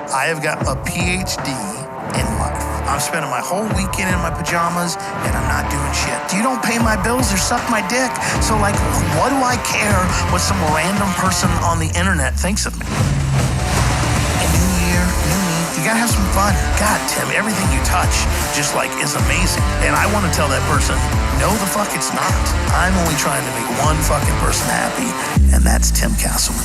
I have got a PhD in life. I'm spending my whole weekend in my pajamas and I'm not doing shit. You don't pay my bills or suck my dick. So what do I care what some random person on the internet thinks of me? A new year, new me. You gotta have some fun. God, Tim, everything you touch just is amazing. And I want to tell that person, no the fuck it's not. I'm only trying to make one fucking person happy, and that's Tim Castleman.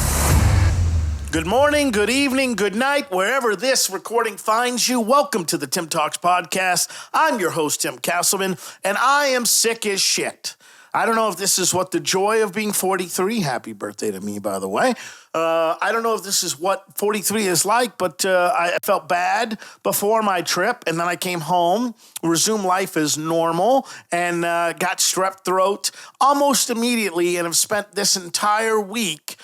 Good morning, good evening, good night, wherever this recording finds you. Welcome to the Tim Talks podcast. I'm your host, Tim Castleman, and I am sick as shit. I don't know if this is what the joy of being 43, happy birthday to me, by the way. I don't know if this is what 43 is like, but I felt bad before my trip, and then I came home, resumed life as normal, and got strep throat almost immediately, and have spent this entire week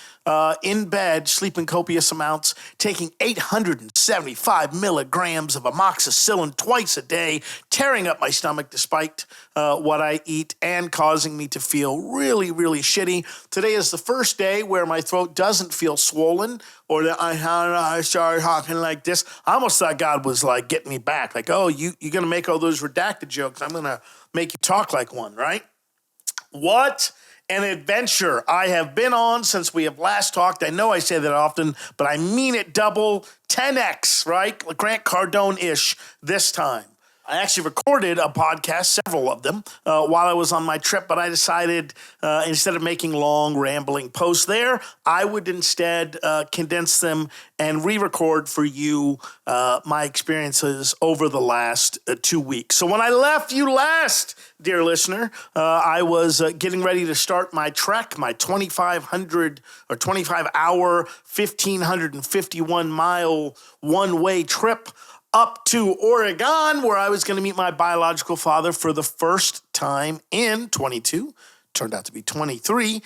in bed, sleeping copious amounts, taking 875 milligrams of amoxicillin twice a day, tearing up my stomach despite what I eat, and causing me to feel really, really shitty. Today is the first day where my throat doesn't feel swollen, or that I started talking like this. I almost thought God was getting me back. You're going to make all those redacted jokes. I'm going to make you talk like one, right? What an adventure I have been on since we have last talked. I know I say that often, but I mean it double, 10x, right? Grant Cardone-ish this time. I actually recorded a podcast, several of them, while I was on my trip, but I decided instead of making long, rambling posts there, I would instead condense them and re-record for you my experiences over the last 2 weeks. So when I left you last, dear listener, I was getting ready to start my trek, my 2,500 or 25-hour, 1,551-mile one-way trip up to Oregon, where I was going to meet my biological father for the first time in 22, turned out to be 23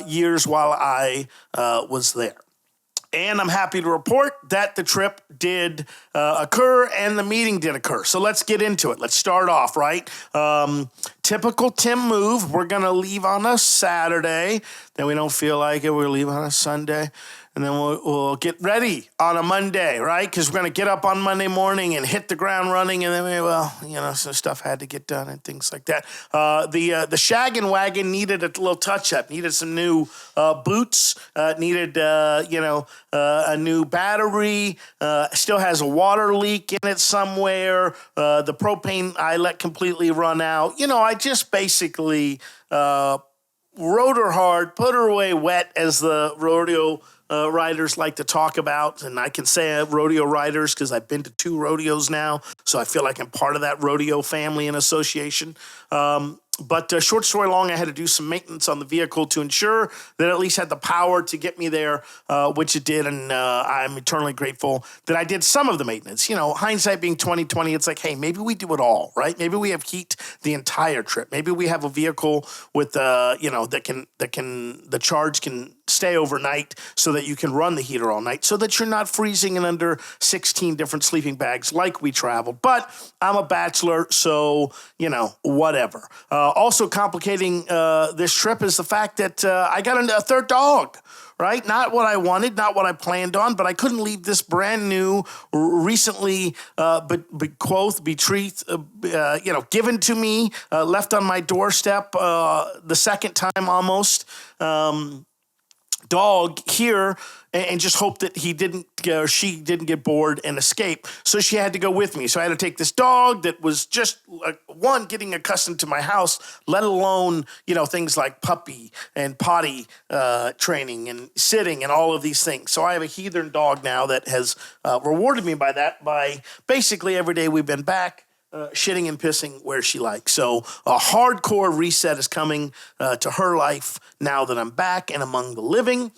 years while I was there. And I'm happy to report that the trip did occur and the meeting did occur. So let's get into it. Let's start off, right? Typical Tim move. We're going to leave on a Saturday. Then we don't feel like it. We'll leave on a Sunday. And then we'll get ready on a Monday, right? Because we're going to get up on Monday morning and hit the ground running. And then, some stuff had to get done and things like that. The shaggin wagon needed a little touch-up, needed some new boots, needed, a new battery, still has a water leak in it somewhere. The propane I let completely run out. I just basically rode her hard, put her away wet, as the rodeo riders like to talk about. And I can say rodeo riders because I've been to 2 rodeos now, so I feel like I'm part of that rodeo family and association. But short story long, I had to do some maintenance on the vehicle to ensure that it at least had the power to get me there, which it did, and I'm eternally grateful that I did some of the maintenance. Hindsight being 20/20, it's hey, maybe we do it all, right? Maybe we have heat the entire trip. Maybe we have a vehicle with the charge can stay overnight so that you can run the heater all night, so that you're not freezing in under 16 different sleeping bags like we traveled. But I'm a bachelor, so whatever. Also complicating this trip is the fact that I got a third dog, right? Not what I wanted, not what I planned on, but I couldn't leave this brand new, recently betrothed, given to me, left on my doorstep the second time almost, dog here, and just hope that he didn't or she didn't get bored and escape. So she had to go with me. So I had to take this dog that was just getting accustomed to my house, let alone things like puppy and potty training and sitting and all of these things. So I have a heathen dog now that has rewarded me by basically every day we've been back. Shitting and pissing where she likes. So a hardcore reset is coming to her life now that I'm back and among the living.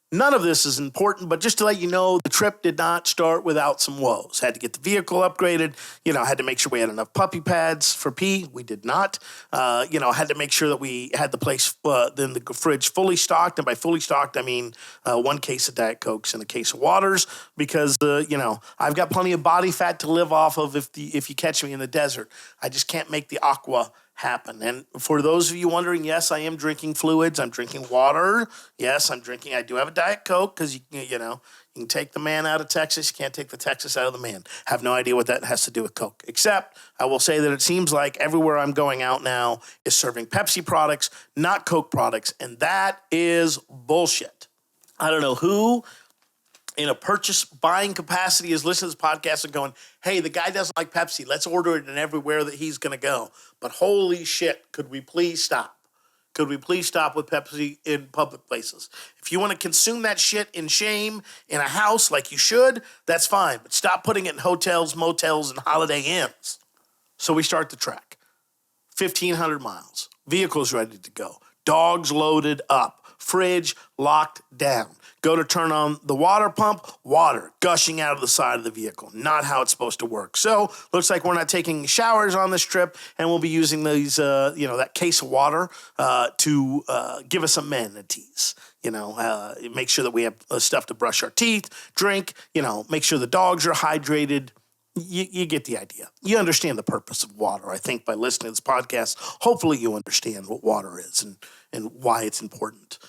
None of this is important, but just to let you know, the trip did not start without some woes. Had to get the vehicle upgraded, had to make sure we had enough puppy pads for pee. We did not. Had to make sure that we had the place, then the fridge fully stocked. And by fully stocked, I mean 1 case of Diet Cokes and a case of waters, because, I've got plenty of body fat to live off of if you catch me in the desert. I just can't make the aqua happen. And for those of you wondering, yes, I am drinking fluids. I'm drinking water. Yes, I do have a Diet Coke because, you can take the man out of Texas. You can't take the Texas out of the man. Have no idea what that has to do with Coke. Except I will say that it seems like everywhere I'm going out now is serving Pepsi products, not Coke products. And that is bullshit. I don't know who in a purchase buying capacity is listening to this podcast and going, hey, the guy doesn't like Pepsi. Let's order it in everywhere that he's going to go. But holy shit, could we please stop? Could we please stop with Pepsi in public places? If you want to consume that shit in shame in a house like you should, that's fine. But stop putting it in hotels, motels, and Holiday Inns. So we start the trek. 1,500 miles. Vehicles ready to go. Dogs loaded up. Fridge locked down. Go to turn on the water pump, water gushing out of the side of the vehicle. Not how it's supposed to work. So looks like we're not taking showers on this trip, and we'll be using these, that case of water to give us amenities. Make sure that we have stuff to brush our teeth, drink. Make sure the dogs are hydrated. You get the idea. You understand the purpose of water. I think by listening to this podcast, hopefully you understand what water is and why it's important.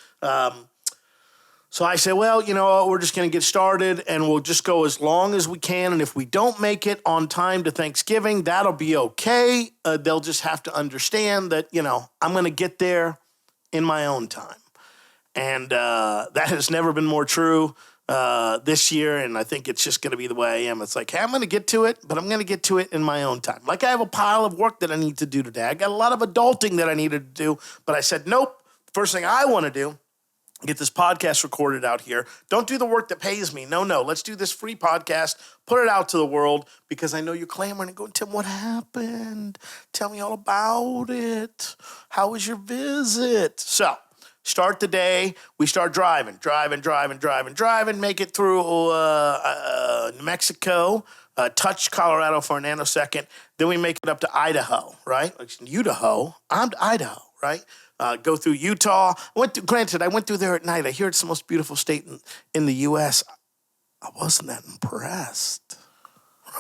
So I say, well, we're just going to get started and we'll just go as long as we can. And if we don't make it on time to Thanksgiving, that'll be okay. They'll just have to understand that, I'm going to get there in my own time. And that has never been more true this year. And I think it's just going to be the way I am. It's like, hey, I'm going to get to it, but I'm going to get to it in my own time. Like I have a pile of work that I need to do today. I got a lot of adulting that I needed to do, but I said, nope. First thing I want to do, get this podcast recorded out here. Don't do the work that pays me. No. Let's do this free podcast. Put it out to the world because I know you're clamoring and going, Tim, what happened? Tell me all about it. How was your visit? So start the day. We start driving, make it through New Mexico, touch Colorado for a nanosecond. Then we make it up to Idaho, right? Like Idaho. I'm to Idaho, right? Go through Utah. I went through there at night. I hear it's the most beautiful state in the U.S. I wasn't that impressed,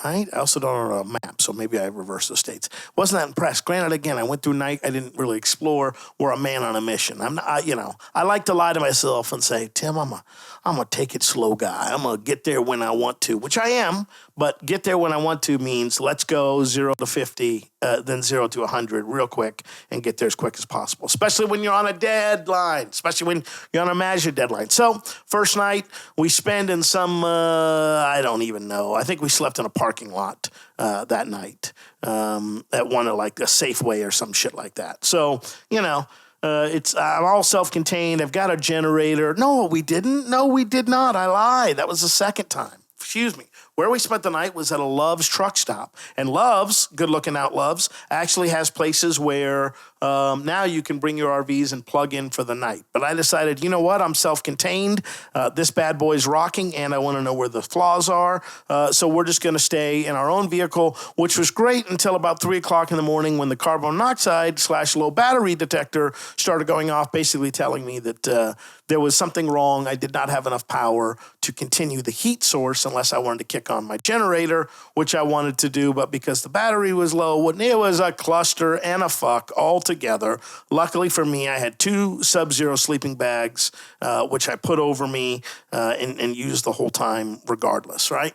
right? I also don't know a map, so maybe I reverse the states. Wasn't that impressed. Granted, again, I went through night. I didn't really explore. We're a man on a mission. I like to lie to myself and say, Tim, I'm a take it slow guy. I'm going to get there when I want to, which I am. But get there when I want to means let's go 0 to 50, then 0 to 100 real quick and get there as quick as possible, especially when you're on a deadline, especially when you're on a measured deadline. So first night we spend in some, I don't even know. I think we slept in a parking lot that night at one of like a Safeway or some shit like that. So, I'm all self-contained. I've got a generator. No, we didn't. No, we did not. I lied. That was the second time. Excuse me. Where we spent the night was at a Love's truck stop. And Love's, good-looking out Love's, actually has places where now you can bring your RVs and plug in for the night. But I decided, you know what? I'm self-contained. This bad boy's rocking, and I want to know where the flaws are. So we're just going to stay in our own vehicle, which was great until about 3 o'clock in the morning when the carbon monoxide / low battery detector started going off, basically telling me that there was something wrong. I did not have enough power to continue the heat source unless I wanted to kick on my generator, which I wanted to do, but because the battery was low, it was a cluster and a fuck all together. Luckily for me, I had 2 Sub-Zero sleeping bags, which I put over me and used the whole time regardless, right?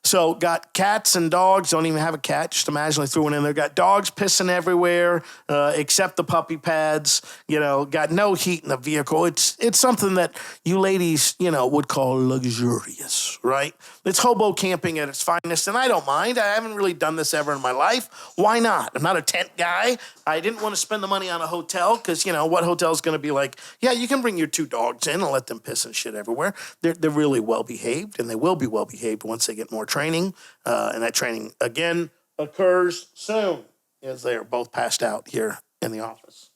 So got cats and dogs. Don't even have a cat. Just imagine I threw one in there. Got dogs pissing everywhere, except the puppy pads. Got no heat in the vehicle. It's something that you ladies, would call luxurious, right? It's hobo camping at its finest, and I don't mind. I haven't really done this ever in my life. Why not? I'm not a tent guy. I didn't want to spend the money on a hotel because, what hotel is going to be like, yeah, you can bring your 2 dogs in and let them piss and shit everywhere. They're really well-behaved, and they will be well-behaved once they get more training. And that training, again, occurs soon as they are both passed out here in the office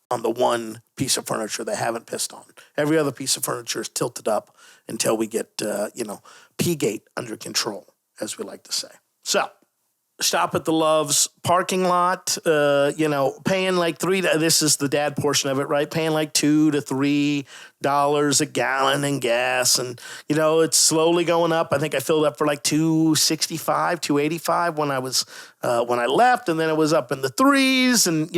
on the one piece of furniture they haven't pissed on. Every other piece of furniture is tilted up until we get, P-gate under control, as we like to say. So stop at the Love's parking lot, paying like this is the dad portion of it, right? Paying like $2 to $3 a gallon in gas. And, it's slowly going up. I think I filled up for like $2.65, $2.85 when I left. And then it was up in the threes and,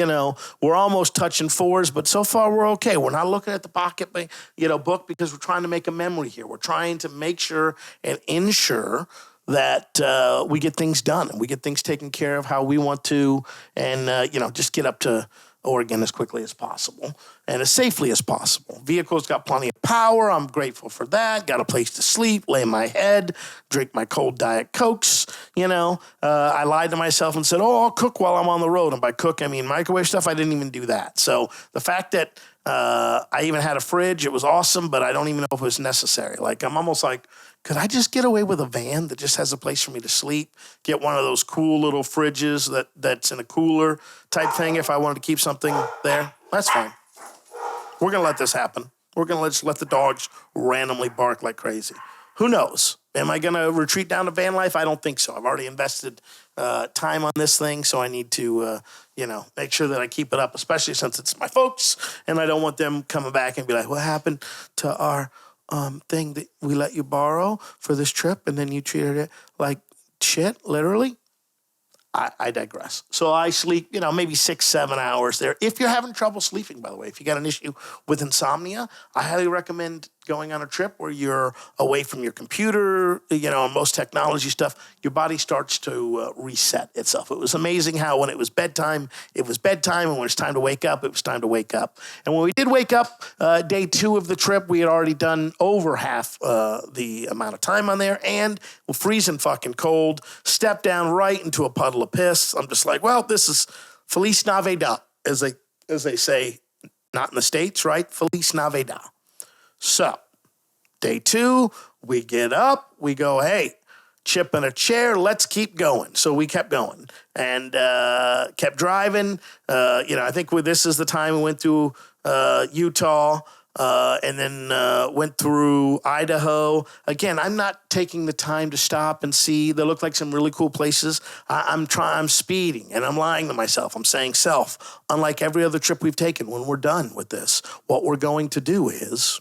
we're almost touching fours, but so far we're okay. We're not looking at the pocket, book because we're trying to make a memory here. We're trying to make sure and ensure that we get things done and we get things taken care of how we want to and, just get up to Oregon as quickly as possible and as safely as possible. Vehicle's got plenty of power. I'm grateful for that. Got a place to sleep, lay my head, drink my cold Diet Cokes. I lied to myself and said, I'll cook while I'm on the road. And by cook, I mean microwave stuff. I didn't even do that. So the fact that I even had a fridge, it was awesome, but I don't even know if it was necessary. Like, I'm almost like, could I just get away with a van that just has a place for me to sleep? Get one of those cool little fridges that's in a cooler type thing if I wanted to keep something there? That's fine. We're going to let this happen. We're going to just let the dogs randomly bark like crazy. Who knows? Am I going to retreat down to van life? I don't think so. I've already invested time on this thing, so I need to, make sure that I keep it up, especially since it's my folks, and I don't want them coming back and be like, what happened to our thing that we let you borrow for this trip, and then you treated it like shit, literally? I digress. So I sleep, maybe 6-7 hours there. If you're having trouble sleeping, by the way, if you got an issue with insomnia, I highly recommend going on a trip where you're away from your computer, and most technology stuff. Your body starts to reset itself. It was amazing how when it was bedtime, and when it's time to wake up, it was time to wake up. And when we did wake up, day 2 of the trip, we had already done over half the amount of time on there, and we're freezing fucking cold, stepped down right into a puddle of piss. I'm just like, well, this is Feliz Navidad, as they say, not in the States, right? Feliz Navidad. So, day 2, we get up, we go, hey, chip in a chair, let's keep going. So we kept going and kept driving. I think this is the time we went through Utah, and then went through Idaho. Again, I'm not taking the time to stop and see. They look like some really cool places. I'm speeding, and I'm lying to myself. I'm saying self. Unlike every other trip we've taken, when we're done with this, what we're going to do is,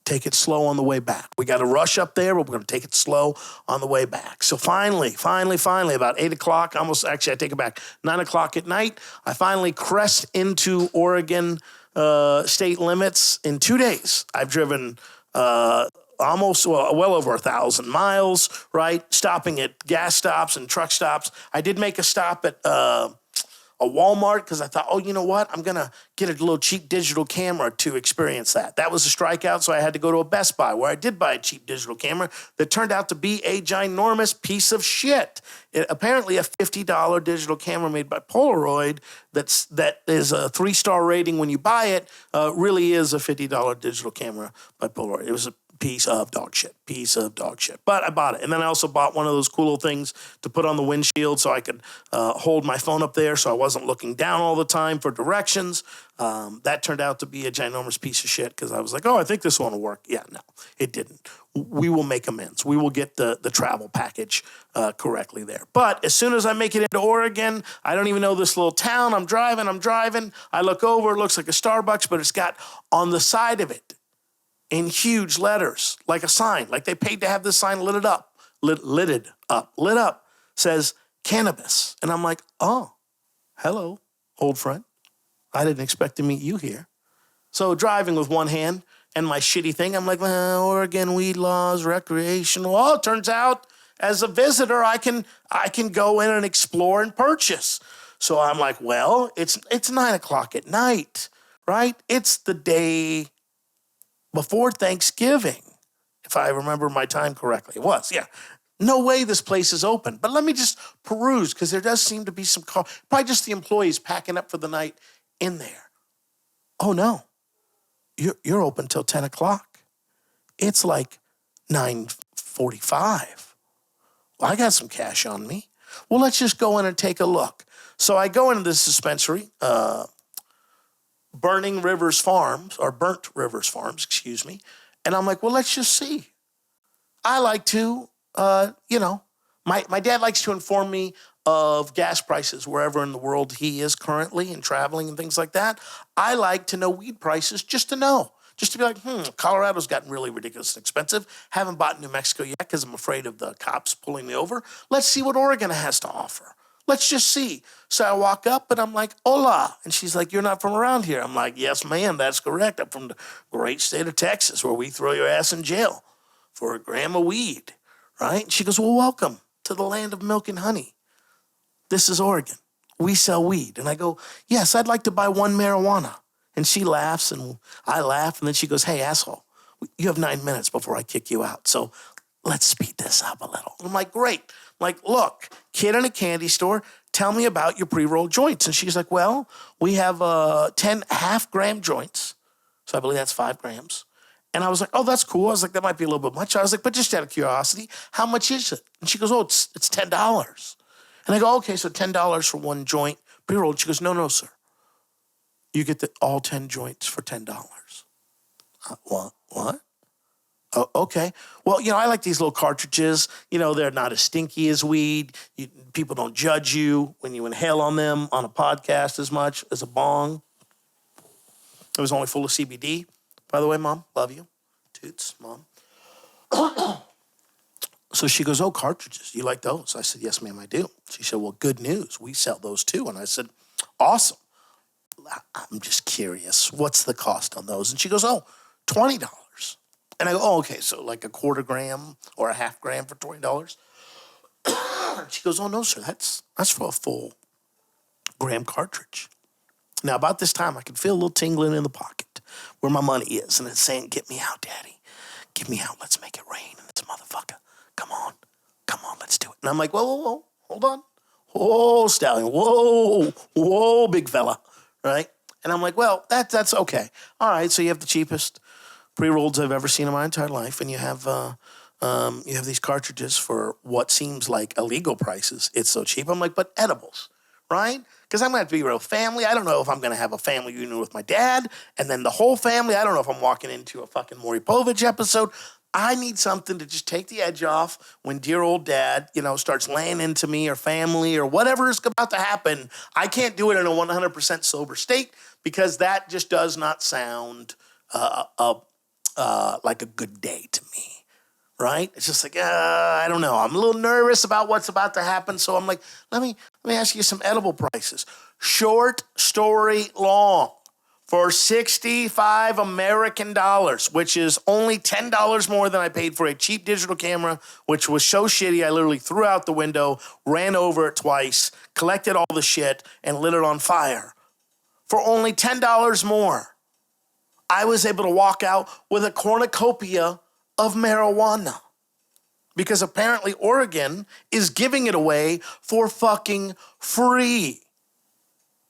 take it slow on the way back. We got to rush up there, but we're going to take it slow on the way back. So finally, about 8 o'clock, I take it back, 9 o'clock at night, I finally crest into Oregon state limits in 2 days. I've driven well over 1,000 miles, right? Stopping at gas stops and truck stops. I did make a stop at a Walmart because I thought, you know what? I'm going to get a little cheap digital camera to experience that. That was a strikeout, so I had to go to a Best Buy where I did buy a cheap digital camera that turned out to be a ginormous piece of shit. Apparently a $50 digital camera made by Polaroid that is a 3-star rating when you buy it, really is a $50 digital camera by Polaroid. It was a piece of dog shit. But I bought it. And then I also bought one of those cool little things to put on the windshield so I could hold my phone up there so I wasn't looking down all the time for directions. That turned out to be a ginormous piece of shit because I was like, I think this one will work. Yeah, no, it didn't. We will make amends. We will get the travel package correctly there. But as soon as I make it into Oregon, I don't even know this little town. I'm driving. I look over. It looks like a Starbucks, but it's got on the side of it, in huge letters, like a sign, like they paid to have this sign lit up, says cannabis. And I'm like, oh, hello, old friend. I didn't expect to meet you here. So driving with one hand and my shitty thing, I'm like, Oregon weed laws, recreational. Oh, it turns out as a visitor, I can go in and explore and purchase. So I'm like, well, it's 9 o'clock at night, right? It's the day before Thanksgiving, if I remember my time correctly. It was, yeah. No way this place is open. But let me just peruse, because there does seem to be some probably just the employees packing up for the night in there. Oh, no. You're open till 10 o'clock. It's like 9:45. Well, I got some cash on me. Well, let's just go in and take a look. So I go into this dispensary, Burnt Rivers Farms, and I'm like, well, let's just see. I like to my dad likes to inform me of gas prices wherever in the world he is currently and traveling and things like that. I like to know weed prices just to know. Just to be like, Colorado's gotten really ridiculous and expensive. Haven't bought New Mexico yet because I'm afraid of the cops pulling me over. Let's see what Oregon has to offer. Let's just see. So I walk up and I'm like, hola. And she's like, you're not from around here. I'm like, yes, ma'am, that's correct. I'm from the great state of Texas where we throw your ass in jail for a gram of weed, right? And she goes, well, welcome to the land of milk and honey. This is Oregon. We sell weed. And I go, yes, I'd like to buy one marijuana. And she laughs and I laugh. And then she goes, hey, asshole, you have 9 minutes before I kick you out. So let's speed this up a little. And I'm like, great. I'm like, look, kid in a candy store, tell me about your pre-rolled joints. And she's like, well, we have 10 half-gram joints. So I believe that's 5 grams. And I was like, oh, that's cool. I was like, that might be a little bit much. I was like, but just out of curiosity, how much is it? And she goes, oh, it's $10. And I go, okay, so $10 for one joint pre-rolled. She goes, no, sir. You get all 10 joints for $10. What? Oh, okay. Well, I like these little cartridges. They're not as stinky as weed. People don't judge you when you inhale on them on a podcast as much as a bong. It was only full of CBD. By the way, Mom, love you. Toots, Mom. So she goes, oh, cartridges. You like those? I said, yes, ma'am, I do. She said, well, good news. We sell those too. And I said, awesome. I'm just curious. What's the cost on those? And she goes, oh, $20. And I go, oh, okay, so like a quarter gram or a half gram for $20? She goes, oh, no, sir, that's for a full gram cartridge. Now, about this time, I can feel a little tingling in the pocket where my money is, and it's saying, get me out, Daddy. Get me out. Let's make it rain in this motherfucker. Come on, let's do it. And I'm like, whoa, hold on. Whoa, stallion. Whoa, big fella, right? And I'm like, well, that's okay. All right, so you have the cheapest pre-rolls I've ever seen in my entire life, and you have these cartridges for what seems like illegal prices. It's so cheap. I'm like, but edibles, right? Because I'm going to have to be real family. I don't know if I'm going to have a family reunion with my dad, and then the whole family. I don't know if I'm walking into a fucking Maury Povich episode. I need something to just take the edge off when dear old dad, starts laying into me or family or whatever is about to happen. I can't do it in a 100% sober state because that just does not sound like a good day to me, right? It's just like, I don't know. I'm a little nervous about what's about to happen. So I'm like, let me ask you some edible prices. Short story long. For 65 American dollars, which is only $10 more than I paid for a cheap digital camera, which was so shitty I literally threw out the window, ran over it twice, collected all the shit, and lit it on fire. For only $10 more, I was able to walk out with a cornucopia of marijuana. Because apparently Oregon is giving it away for fucking free.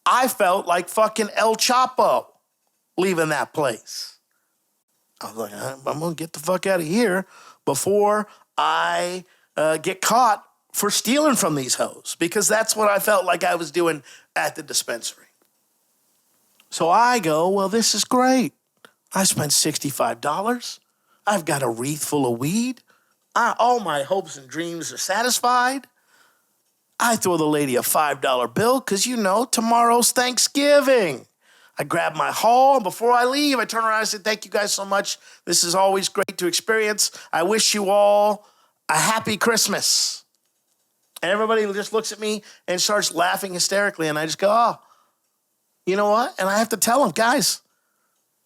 I felt like fucking El Chapo leaving that place. I was like, I'm going to get the fuck out of here before I get caught for stealing from these hoes, because that's what I felt like I was doing at the dispensary. So I go, well, this is great. I spent $65. I've got a wreath full of weed. All my hopes and dreams are satisfied. I throw the lady a $5 bill because, tomorrow's Thanksgiving. I grab my haul, and before I leave, I turn around and say, thank you guys so much. This is always great to experience. I wish you all a happy Christmas. And everybody just looks at me and starts laughing hysterically, and I just go, oh, you know what? And I have to tell them, guys,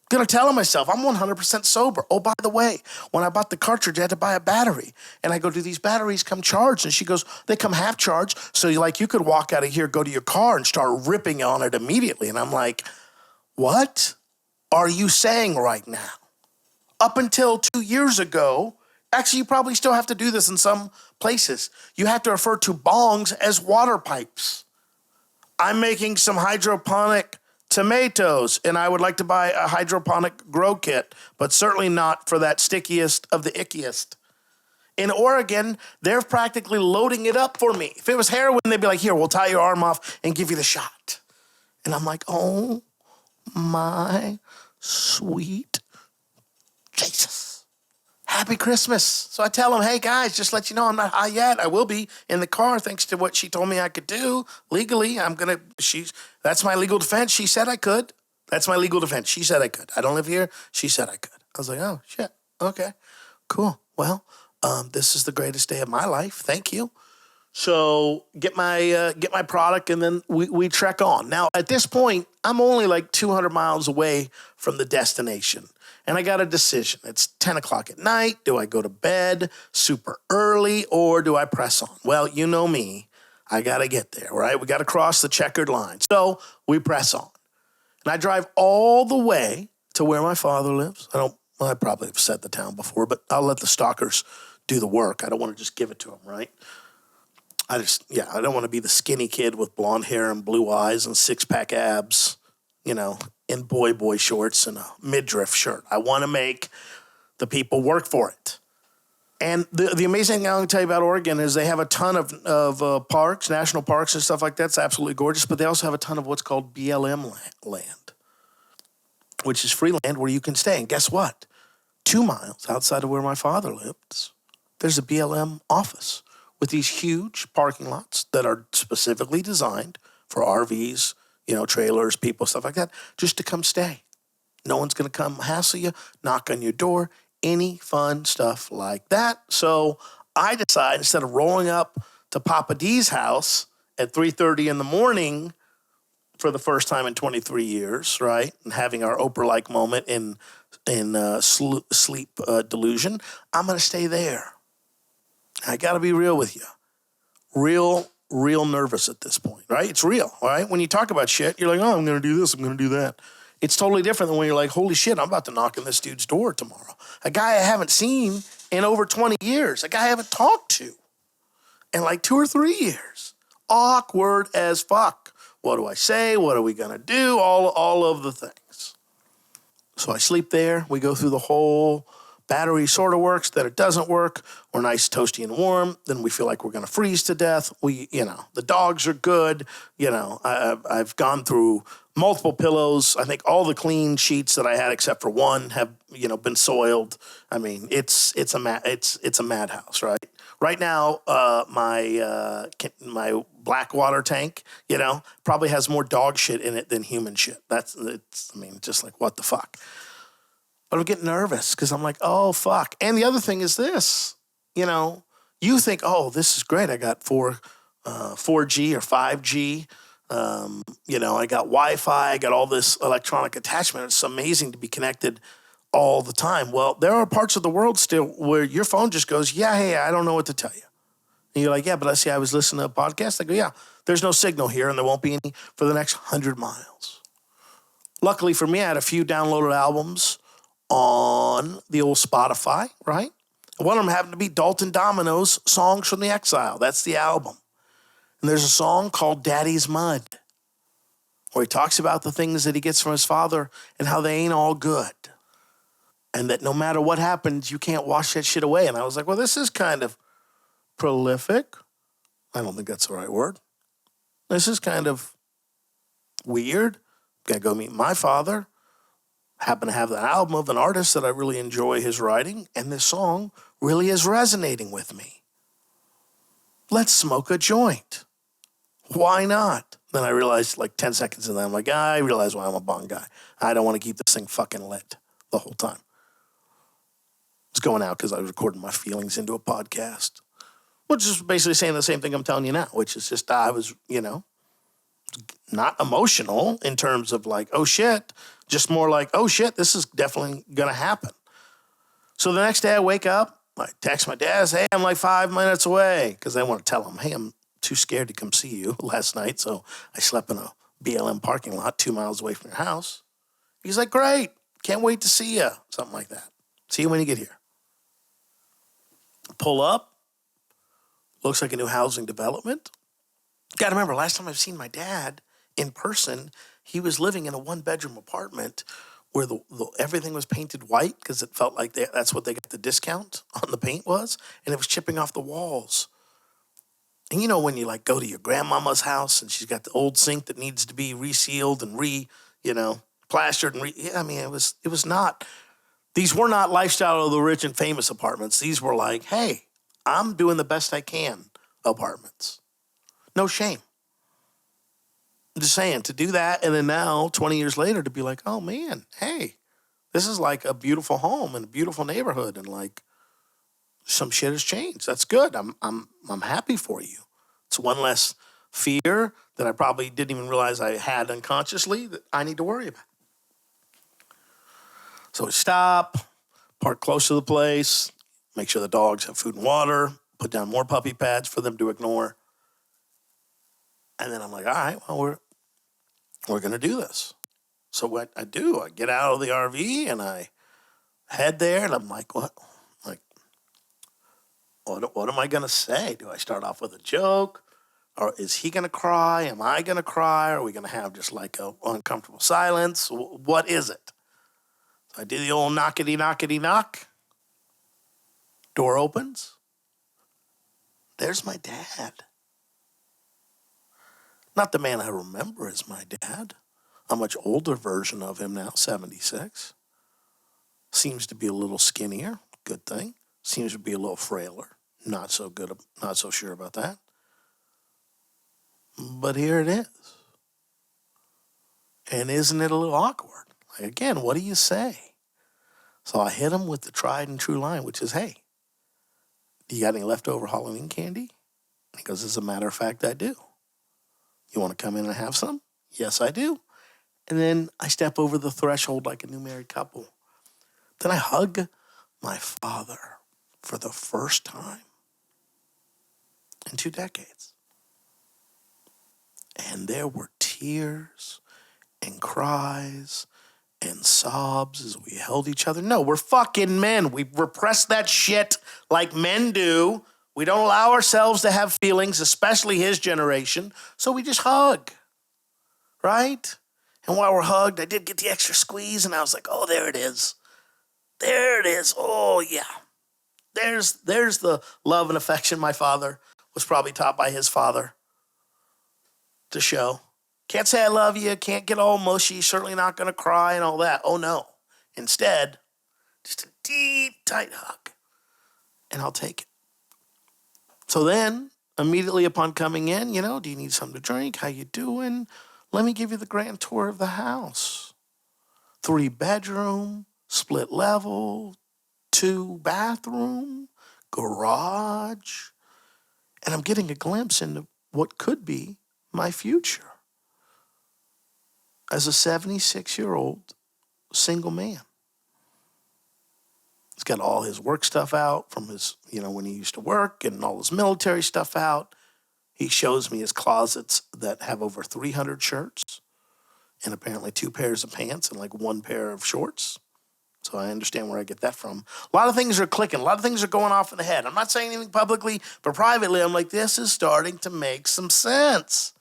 I'm going to tell myself I'm 100% sober. Oh, by the way, when I bought the cartridge, I had to buy a battery. And I go, do these batteries come charged? And she goes, they come half charged. So you could walk out of here, go to your car, and start ripping on it immediately. And I'm like, what are you saying right now? Up until 2 years ago, actually, you probably still have to do this in some places. You have to refer to bongs as water pipes. I'm making some hydroponic tomatoes, and I would like to buy a hydroponic grow kit, but certainly not for that stickiest of the ickiest. In Oregon, they're practically loading it up for me. If it was heroin, they'd be like, here, we'll tie your arm off and give you the shot. And I'm like, oh my sweet Jesus. Happy Christmas. So I tell them, hey, guys, just let you know I'm not high yet. I will be in the car thanks to what she told me I could do legally. That's my legal defense. She said I could. That's my legal defense. She said I could. I don't live here. She said I could. I was like, oh, shit. Okay, cool. Well, this is the greatest day of my life. Thank you. So get my product, and then we trek on. Now, at this point, I'm only like 200 miles away from the destination, and I got a decision. It's 10 o'clock at night. Do I go to bed super early, or do I press on? Well, you know me. I got to get there, right? We got to cross the checkered line. So we press on. And I drive all the way to where my father lives. I probably have said the town before, but I'll let the stalkers do the work. I don't want to just give it to them, right? I don't want to be the skinny kid with blonde hair and blue eyes and six-pack abs, in boy shorts and a midriff shirt. I want to make the people work for it. And the amazing thing I can tell you about Oregon is they have a ton of parks, national parks and stuff like that. It's absolutely gorgeous, but they also have a ton of what's called BLM land, which is free land where you can stay. And guess what? 2 miles outside of where my father lives, there's a BLM office with these huge parking lots that are specifically designed for RVs, trailers, people, stuff like that, just to come stay. No one's going to come hassle you, knock on your door, any fun stuff like that. So I decide, instead of rolling up to Papa D's house at 3:30 in the morning for the first time in 23 years, right, and having our Oprah-like moment in sleep delusion, I'm going to stay there. I got to be real with you. Real nervous at this point, right? It's real, all right? When you talk about shit, you're like, oh, I'm going to do this, I'm going to do that. It's totally different than when you're like, holy shit, I'm about to knock on this dude's door tomorrow. A guy I haven't seen in over 20 years. A guy I haven't talked to in like 2 or 3 years. Awkward as fuck. What do I say? What are we going to do? All of the things. So I sleep there. We go through the whole battery sort of works, then it doesn't work. We're nice, toasty, and warm. Then we feel like we're going to freeze to death. The dogs are good. I've gone through multiple pillows. I think all the clean sheets that I had, except for one, have been soiled. I mean, it's a madhouse, right? Right now, my black water tank, probably has more dog shit in it than human shit. Just like, what the fuck? But I'm getting nervous because I'm like, oh, fuck. And the other thing is this, you think, oh, this is great. I got 4G or 5G. I got Wi-Fi. I got all this electronic attachment. It's amazing to be connected all the time. Well, there are parts of the world still where your phone just goes, yeah, hey, I don't know what to tell you. And you're like, yeah, but I was listening to a podcast. I go, yeah, there's no signal here and there won't be any for the next 100 miles. Luckily for me, I had a few downloaded albums on the old Spotify, right? And one of them happened to be Dalton Domino's Songs from the Exile. That's the album. And there's a song called Daddy's Mud, where he talks about the things that he gets from his father and how they ain't all good. And that no matter what happens, you can't wash that shit away. And I was like, well, this is kind of prolific. I don't think that's the right word. This is kind of weird. Gotta go meet my father. Happen to have the album of an artist that I really enjoy his writing, and this song really is resonating with me. Let's smoke a joint. Why not? Then I realized like 10 seconds in there, I'm like, I realize why I'm a bong guy. I don't want to keep this thing fucking lit the whole time. It's going out because I was recording my feelings into a podcast, which is basically saying the same thing I'm telling you now, which is just I was, not emotional in terms of like, oh shit, just more like, oh shit, this is definitely going to happen. So the next day I wake up, I text my dad, say, hey, I'm like 5 minutes away, because I want to tell him, hey, I'm too scared to come see you last night, so I slept in a BLM parking lot 2 miles away from your house. He's like, great, can't wait to see you, something like that. See you when you get here. Pull up, looks like a new housing development. Got to remember, last time I've seen my dad in person, he was living in a 1-bedroom apartment where the everything was painted white because it felt like that's what they got the discount on the paint was, and it was chipping off the walls. And when you like go to your grandmama's house and she's got the old sink that needs to be resealed and plastered and it was not These were not lifestyle of the rich and famous apartments. These were like, hey, I'm doing the best I can apartments. No shame. I'm just saying, to do that and then now, 20 years later, to be like, oh man, hey, this is like a beautiful home and a beautiful neighborhood and like some shit has changed. That's good. I'm happy for you. It's one less fear that I probably didn't even realize I had unconsciously that I need to worry about. So we stop, park close to the place, make sure the dogs have food and water, put down more puppy pads for them to ignore. And then I'm like, all right, well, we're going to do this. So what I do, I get out of the RV and I head there and I'm like, what? What am I going to say? Do I start off with a joke? Or is he going to cry? Am I going to cry? Are we going to have just like a uncomfortable silence? What is it? So I do the old knockety knock. Door opens. There's my dad. Not the man I remember as my dad. A much older version of him now, 76. Seems to be a little skinnier. Good thing. Seems to be a little frailer. Not so good, not so sure about that. But here it is. And isn't it a little awkward? Like, again, what do you say? So I hit him with the tried and true line, which is, hey, do you got any leftover Halloween candy? And he goes, as a matter of fact, I do. You want to come in and have some? Yes, I do. And then I step over the threshold like a new married couple. Then I hug my father for the first time in 2 decades. And there were tears and cries and sobs as we held each other. No, we're fucking men. We repress that shit like men do. We don't allow ourselves to have feelings, especially his generation. So we just hug, right? And while we're hugged, I did get the extra squeeze, and I was like, oh, there it is. There it is. Oh, yeah. There's the love and affection my father was probably taught by his father to show. Can't say I love you, can't get all mushy, certainly not going to cry and all that. Oh, no. Instead, just a deep, tight hug. And I'll take it. So then, immediately upon coming in, do you need something to drink? How you doing? Let me give you the grand tour of the house. 3-bedroom, split level, 2-bathroom, garage. And I'm getting a glimpse into what could be my future as a 76-year-old single man. He's got all his work stuff out from his, when he used to work, and all his military stuff out. He shows me his closets that have over 300 shirts and apparently 2 pairs of pants and like 1 pair of shorts. So I understand where I get that from. A lot of things are clicking. A lot of things are going off in the head. I'm not saying anything publicly, but privately, I'm like, this is starting to make some sense.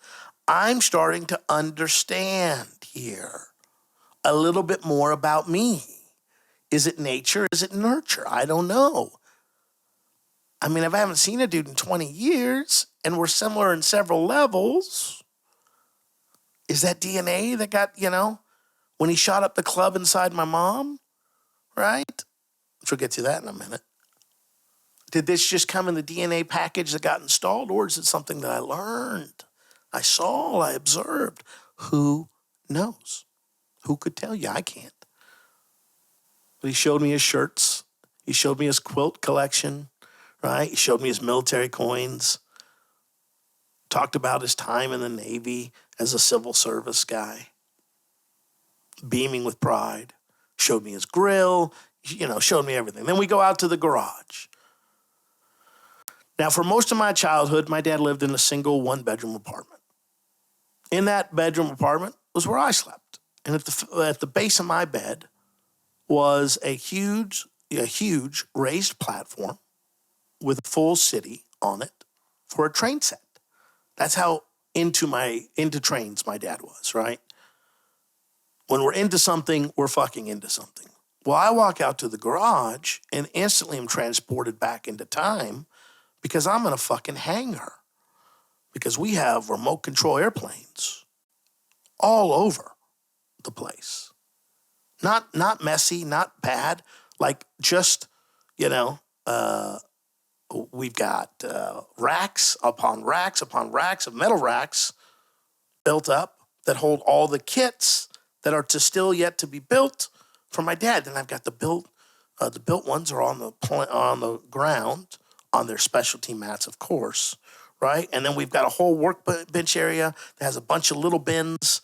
I'm starting to understand here a little bit more about me. Is it nature? Is it nurture? I don't know. I mean, if I haven't seen a dude in 20 years and we're similar in several levels, is that DNA that got, when he shot up the club inside my mom, right? Which we'll get to that in a minute. Did this just come in the DNA package that got installed, or is it something that I learned? I saw, I observed. Who knows? Who could tell you? I can't. But he showed me his shirts. He showed me his quilt collection, right? He showed me his military coins. Talked about his time in the Navy as a civil service guy. Beaming with pride. Showed me his grill, showed me everything. Then we go out to the garage. Now, for most of my childhood, my dad lived in a single 1-bedroom apartment. In that bedroom apartment was where I slept. And at the base of my bed was a huge raised platform with a full city on it for a train set. That's how into trains my dad was, right? When we're into something, we're fucking into something. Well, I walk out to the garage and instantly am transported back into time because I'm in a fucking hangar. Because we have remote control airplanes all over the place. Not messy, not bad, Like just, you know, we've got racks upon racks upon racks of metal racks built up that hold all the kits that are still yet to be built for my dad. Then I've got the built ones are on the ground on their specialty mats, of course, right? And then we've got a whole workbench area that has a bunch of little bins.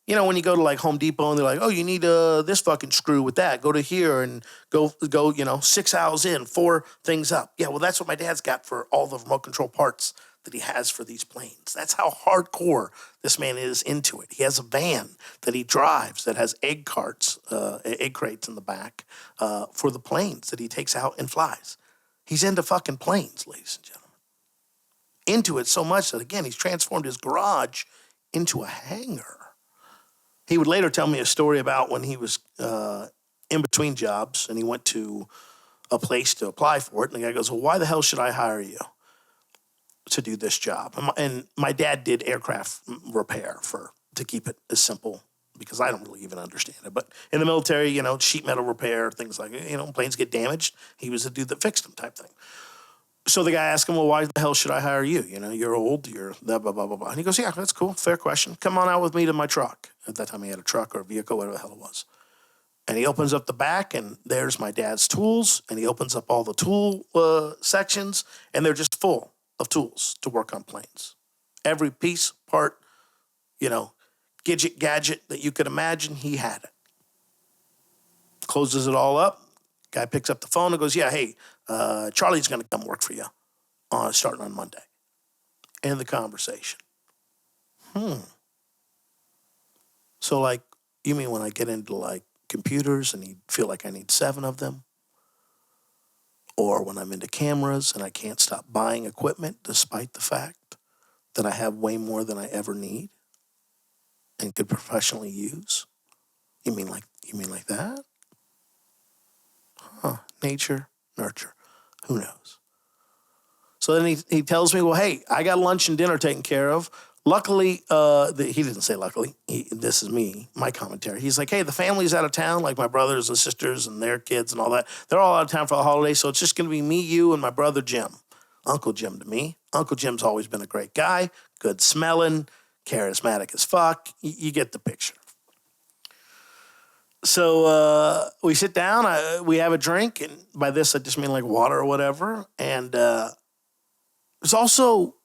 You know, when you go to like Home Depot and they're like, oh, you need this fucking screw with that. Go to here and go, 6 hours in, 4 things up. Yeah, well, that's what my dad's got for all the remote control parts that he has for these planes. That's how hardcore this man is into it. He has a van that he drives that has egg crates in the back for the planes that he takes out and flies. He's into fucking planes, ladies and gentlemen. Into it so much that, again, he's transformed his garage into a hangar. He would later tell me a story about when he was in between jobs and he went to a place to apply for it. And the guy goes, well, why the hell should I hire you to do this job? And my dad did aircraft repair to keep it as simple, because I don't really even understand it. But in the military, sheet metal repair, things like, planes get damaged. He was the dude that fixed them type thing. So the guy asked him, well, why the hell should I hire you? You're old, you're blah, blah, blah, blah, blah. And he goes, yeah, that's cool. Fair question. Come on out with me to my truck. At that time, he had a truck or a vehicle, whatever the hell it was. And he opens up the back, and there's my dad's tools. And he opens up all the tool sections, and they're just full of tools to work on planes. Every piece, part, gadget that you could imagine, he had it. Closes it all up. Guy picks up the phone and goes, yeah, hey, Charlie's going to come work for you starting on Monday. End the conversation. So, like, you mean when I get into, like, computers and you feel like I need 7 of them? Or when I'm into cameras and I can't stop buying equipment despite the fact that I have way more than I ever need and could professionally use? You mean like that? Nature, nurture. Who knows? So then he tells me, well, hey, I got lunch and dinner taken care of. Luckily, he didn't say luckily. This is me, my commentary. He's like, hey, the family's out of town, like my brothers and sisters and their kids and all that. They're all out of town for the holiday, so it's just going to be me, you, and my brother Jim. Uncle Jim to me. Uncle Jim's always been a great guy, good smelling, charismatic as fuck. You get the picture. So we sit down, we have a drink, and by this I just mean like water or whatever. And it's also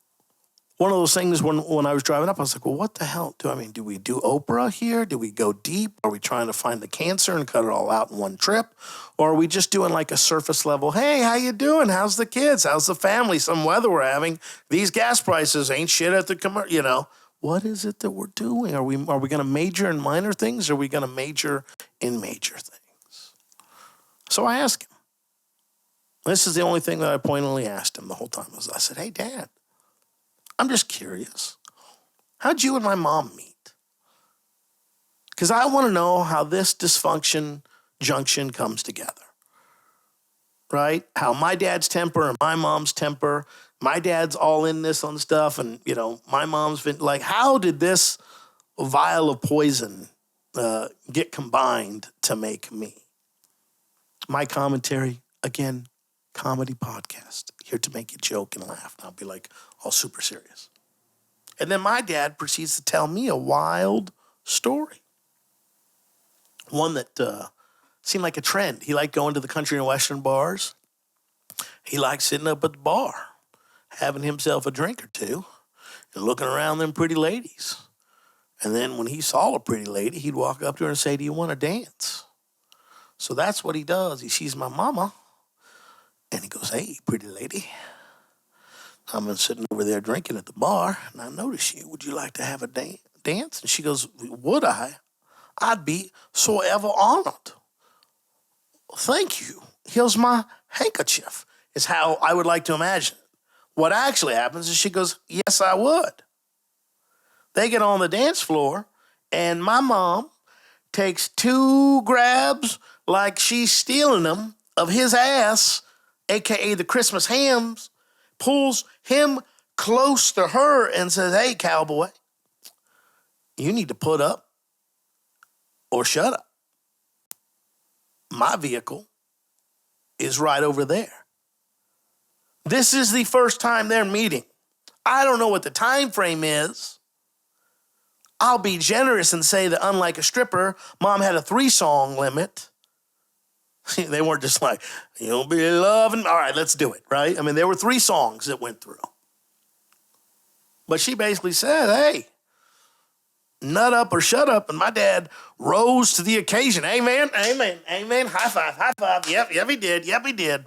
one of those things when I was driving up, I was like, well, what the hell? Do we do Oprah here? Do we go deep? Are we trying to find the cancer and cut it all out in one trip? Or are we just doing like a surface level, hey, how you doing? How's the kids? How's the family? Some weather we're having. These gas prices ain't shit at the commercial, What is it that we're doing? Are we going to major in minor things? Or are we going to major in major things? So I asked him. This is the only thing that I pointedly asked him the whole time. I said, hey, Dad, I'm just curious. How'd you and my mom meet? Because I want to know how this dysfunction junction comes together. Right? How my dad's temper and my mom's temper. My dad's all in this on stuff, and, my mom's been like, how did this vial of poison get combined to make me? My commentary, again, comedy podcast, here to make you joke and laugh. And I'll be like all super serious. And then my dad proceeds to tell me a wild story. One that seemed like a trend. He liked going to the country and western bars. He liked sitting up at the bar, having himself a drink or two, and looking around them pretty ladies. And then when he saw a pretty lady, he'd walk up to her and say, do you want to dance? So that's what he does. He sees my mama, and he goes, hey, pretty lady, I've been sitting over there drinking at the bar, and I notice you. Would you like to have a dance? And she goes, would I? I'd be so ever honored. Thank you. Here's my handkerchief, is how I would like to imagine it. What actually happens is she goes, yes, I would. They get on the dance floor, and my mom takes 2 grabs like she's stealing them of his ass, a.k.a. the Christmas hams, pulls him close to her and says, hey, cowboy, you need to put up or shut up. My vehicle is right over there. This is the first time they're meeting. I don't know what the time frame is. I'll be generous and say that unlike a stripper, Mom had a 3-song limit. They weren't just like, you'll be loving. All right, let's do it, right? I mean, there were 3 songs that went through. But she basically said, hey, nut up or shut up. And my dad rose to the occasion. Amen, amen, amen. High five, high five. Yep, he did. Yep, he did.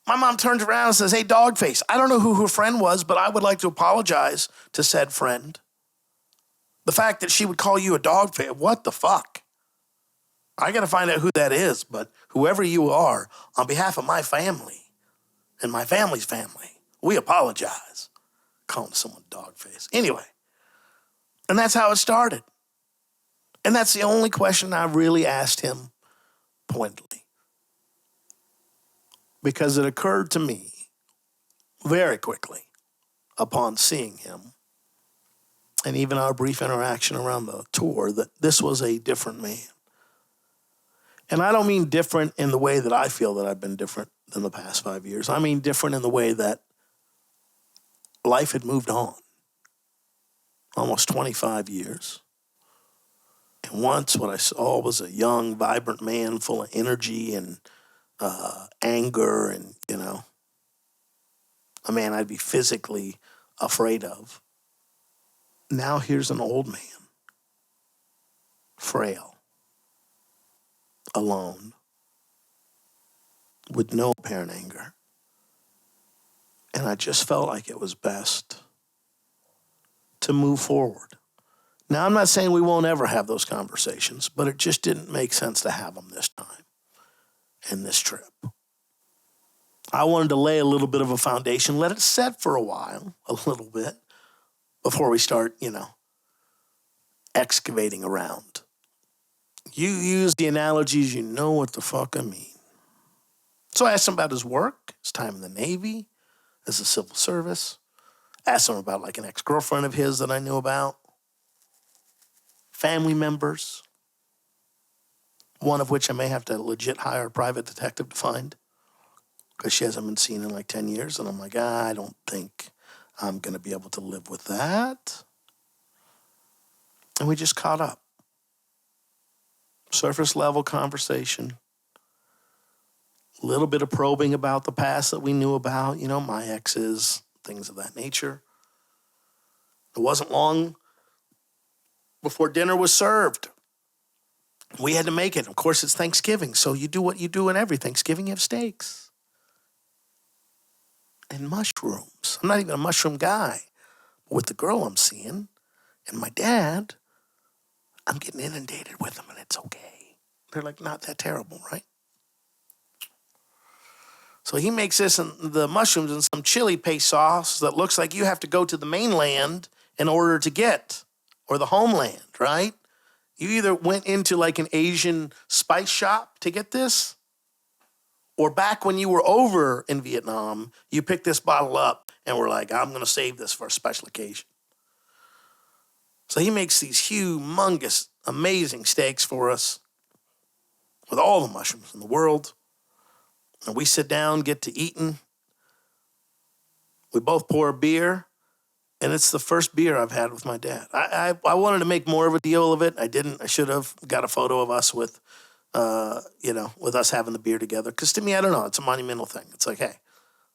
My mom turns around and says, hey, dog face. I don't know who her friend was, but I would like to apologize to said friend. The fact that she would call you a dog face, what the fuck? I got to find out who that is, but whoever you are, on behalf of my family and my family's family, we apologize. Calling someone dog face. Anyway, and that's how it started. And that's the only question I really asked him pointedly. Because it occurred to me very quickly upon seeing him and even our brief interaction around the tour that this was a different man. And I don't mean different in the way that I feel that I've been different than the past 5 years. I mean different in the way that life had moved on. Almost 25 years. And once what I saw was a young, vibrant man full of energy and anger and, a man I'd be physically afraid of. Now here's an old man, frail, alone, with no apparent anger. And I just felt like it was best to move forward. Now, I'm not saying we won't ever have those conversations, but it just didn't make sense to have them this time and this trip. I wanted to lay a little bit of a foundation, let it set for a while, a little bit, before we start, excavating around. You use the analogies, you know what the fuck I mean. So I asked him about his work, his time in the Navy, as a civil service. Asked him about like an ex-girlfriend of his that I knew about. Family members, one of which I may have to legit hire a private detective to find because she hasn't been seen in like 10 years. And I'm like, I don't think I'm going to be able to live with that. And we just caught up. Surface level conversation. A little bit of probing about the past that we knew about, my exes, things of that nature. It wasn't long before dinner was served. We had to make it. Of course, it's Thanksgiving, so you do what you do in every Thanksgiving. You have steaks and mushrooms. I'm not even a mushroom guy. But with the girl I'm seeing and my dad, I'm getting inundated with them, and it's okay. They're like not that terrible, right? So he makes this and the mushrooms and some chili paste sauce that looks like you have to go to the mainland in order to get, or the homeland, right? You either went into like an Asian spice shop to get this, or back when you were over in Vietnam, you picked this bottle up and were like, I'm going to save this for a special occasion. So he makes these humongous, amazing steaks for us with all the mushrooms in the world. And we sit down, get to eating. We both pour a beer. And it's the first beer I've had with my dad. I wanted to make more of a deal of it. I didn't. I should have got a photo of us with, with us having the beer together. Because to me, I don't know. It's a monumental thing. It's like, hey,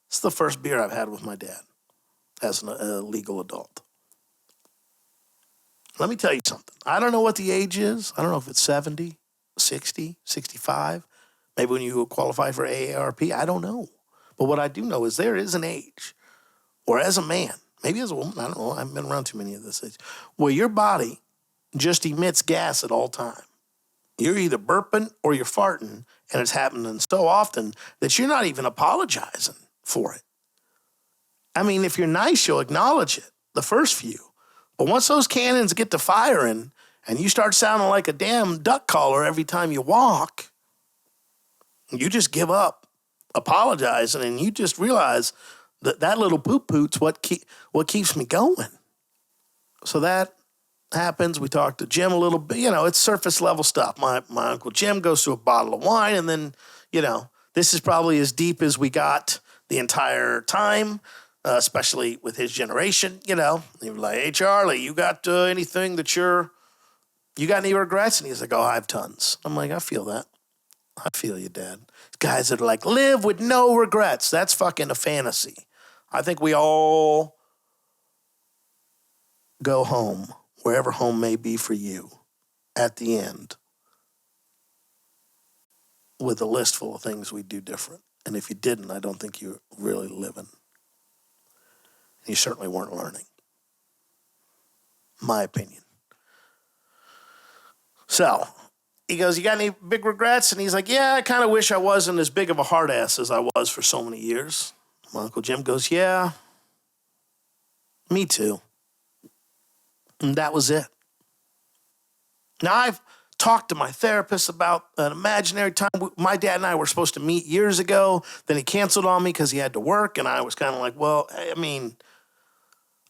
it's the first beer I've had with my dad as a legal adult. Let me tell you something. I don't know what the age is. I don't know if it's 70, 60, 65. Maybe when you qualify for AARP. I don't know. But what I do know is there is an age, or as a man, maybe as a woman, I don't know, I haven't been around too many of this age, where your body just emits gas at all time. You're either burping or you're farting, and it's happening so often that you're not even apologizing for it. I mean, if you're nice, you'll acknowledge it, the first few. But once those cannons get to firing and you start sounding like a damn duck caller every time you walk, you just give up apologizing, and you just realize that little poot-poot's what keeps me going. So that happens. We talk to Jim a little bit. It's surface level stuff. My Uncle Jim goes through a bottle of wine, and then, this is probably as deep as we got the entire time, especially with his generation, He was like, hey, Charlie, you got anything that you got any regrets? And he's like, oh, I have tons. I'm like, I feel that. I feel you, Dad. Guys that are like, live with no regrets. That's fucking a fantasy. I think we all go home, wherever home may be for you, at the end, with a list full of things we do different. And if you didn't, I don't think you're really living. You certainly weren't learning. My opinion. So, he goes, you got any big regrets? And he's like, yeah, I kind of wish I wasn't as big of a hard ass as I was for so many years. My Uncle Jim goes, yeah, me too. And that was it. Now, I've talked to my therapist about an imaginary time. My dad and I were supposed to meet years ago. Then he canceled on me because he had to work. And I was kind of like, well, I mean,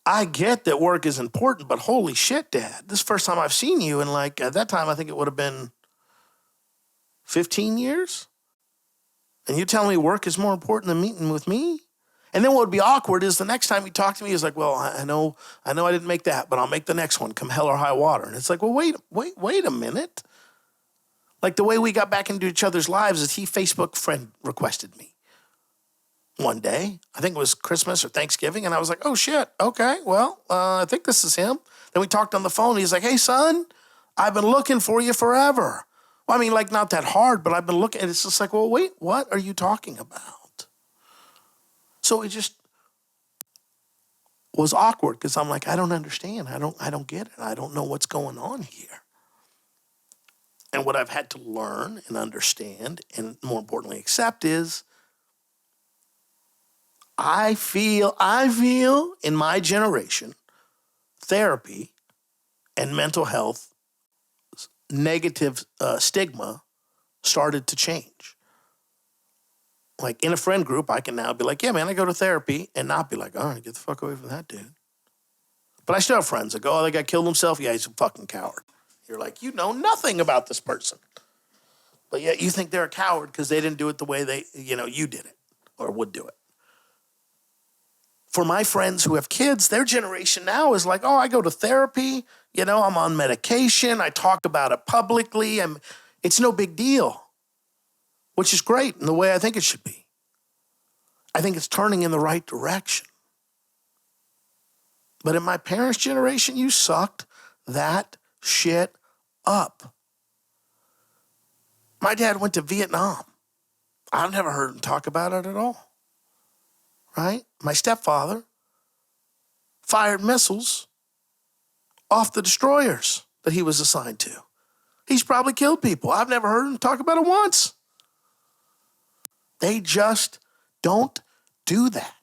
I get that work is important, but holy shit, Dad. This is the first time I've seen you. And like at that time, I think it would have been 15 years. And you tell me work is more important than meeting with me? And then what would be awkward is the next time he talked to me, he's like, well, I know I didn't make that, but I'll make the next one, come hell or high water. And it's like, well, wait a minute. Like the way we got back into each other's lives is he Facebook friend requested me one day. I think it was Christmas or Thanksgiving. And I was like, oh shit, okay, well, I think this is him. Then we talked on the phone. He's like, hey son, I've been looking for you forever. Well, I mean, like not that hard, but I've been looking. And it's just like, well, wait, what are you talking about? So it just was awkward because I'm like, I don't understand. I don't get it. I don't know what's going on here. And what I've had to learn and understand and more importantly accept is I feel in my generation, therapy and mental health negative stigma started to change. Like in a friend group, I can now be like, yeah, man, I go to therapy and not be like, all right, get the fuck away from that dude. But I still have friends that go, oh, that guy killed himself. Yeah, he's a fucking coward. You're like, you know nothing about this person. But yet you think they're a coward because they didn't do it the way you did it or would do it. For my friends who have kids, their generation now is like, oh, I go to therapy. I'm on medication. I talk about it publicly. It's no big deal. Which is great in the way I think it should be. I think it's turning in the right direction. But in my parents' generation, you sucked that shit up. My dad went to Vietnam. I've never heard him talk about it at all. Right? My stepfather fired missiles off the destroyers that he was assigned to. He's probably killed people. I've never heard him talk about it once. They just don't do that.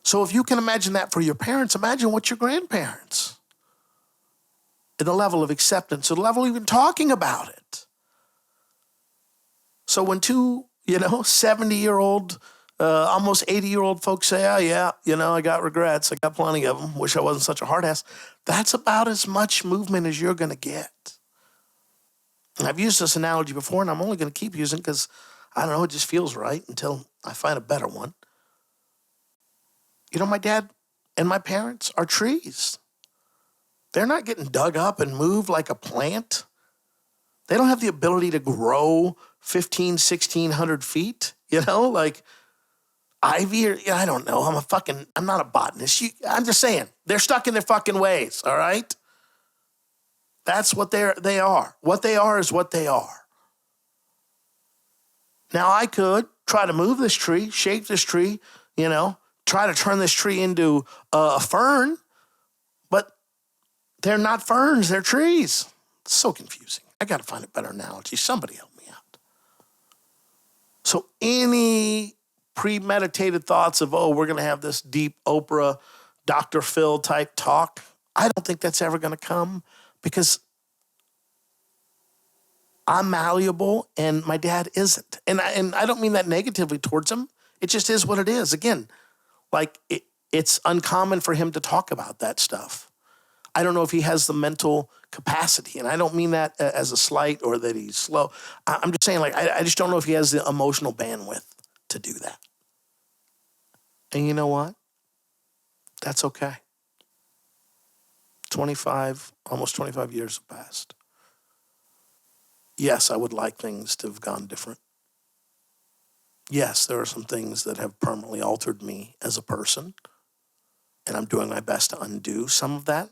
So if you can imagine that for your parents, imagine what your grandparents, and the level of acceptance, the level of even talking about it. So when two, 70-year-old, almost 80-year-old folks say, oh yeah, I got regrets. I got plenty of them. Wish I wasn't such a hard ass. That's about as much movement as you're going to get. And I've used this analogy before, and I'm only going to keep using it because I don't know, it just feels right until I find a better one. My dad and my parents are trees. They're not getting dug up and moved like a plant. They don't have the ability to grow 1,600 feet, like ivy or, I don't know. I'm not a botanist. I'm just saying, they're stuck in their fucking ways, all right? That's what they are. What they are is what they are. Now, I could try to move this tree, shape this tree, try to turn this tree into a fern, but they're not ferns, they're trees. It's so confusing. I got to find a better analogy. Somebody help me out. So any premeditated thoughts of, we're going to have this deep Oprah, Dr. Phil type talk, I don't think that's ever going to come because I'm malleable and my dad isn't. And I don't mean that negatively towards him. It just is what it is. Again, like it's uncommon for him to talk about that stuff. I don't know if he has the mental capacity. And I don't mean that as a slight or that he's slow. I'm just saying, like, I just don't know if he has the emotional bandwidth to do that. And you know what? That's okay. almost 25 years have passed. Yes, I would like things to have gone different. Yes, there are some things that have permanently altered me as a person, and I'm doing my best to undo some of that,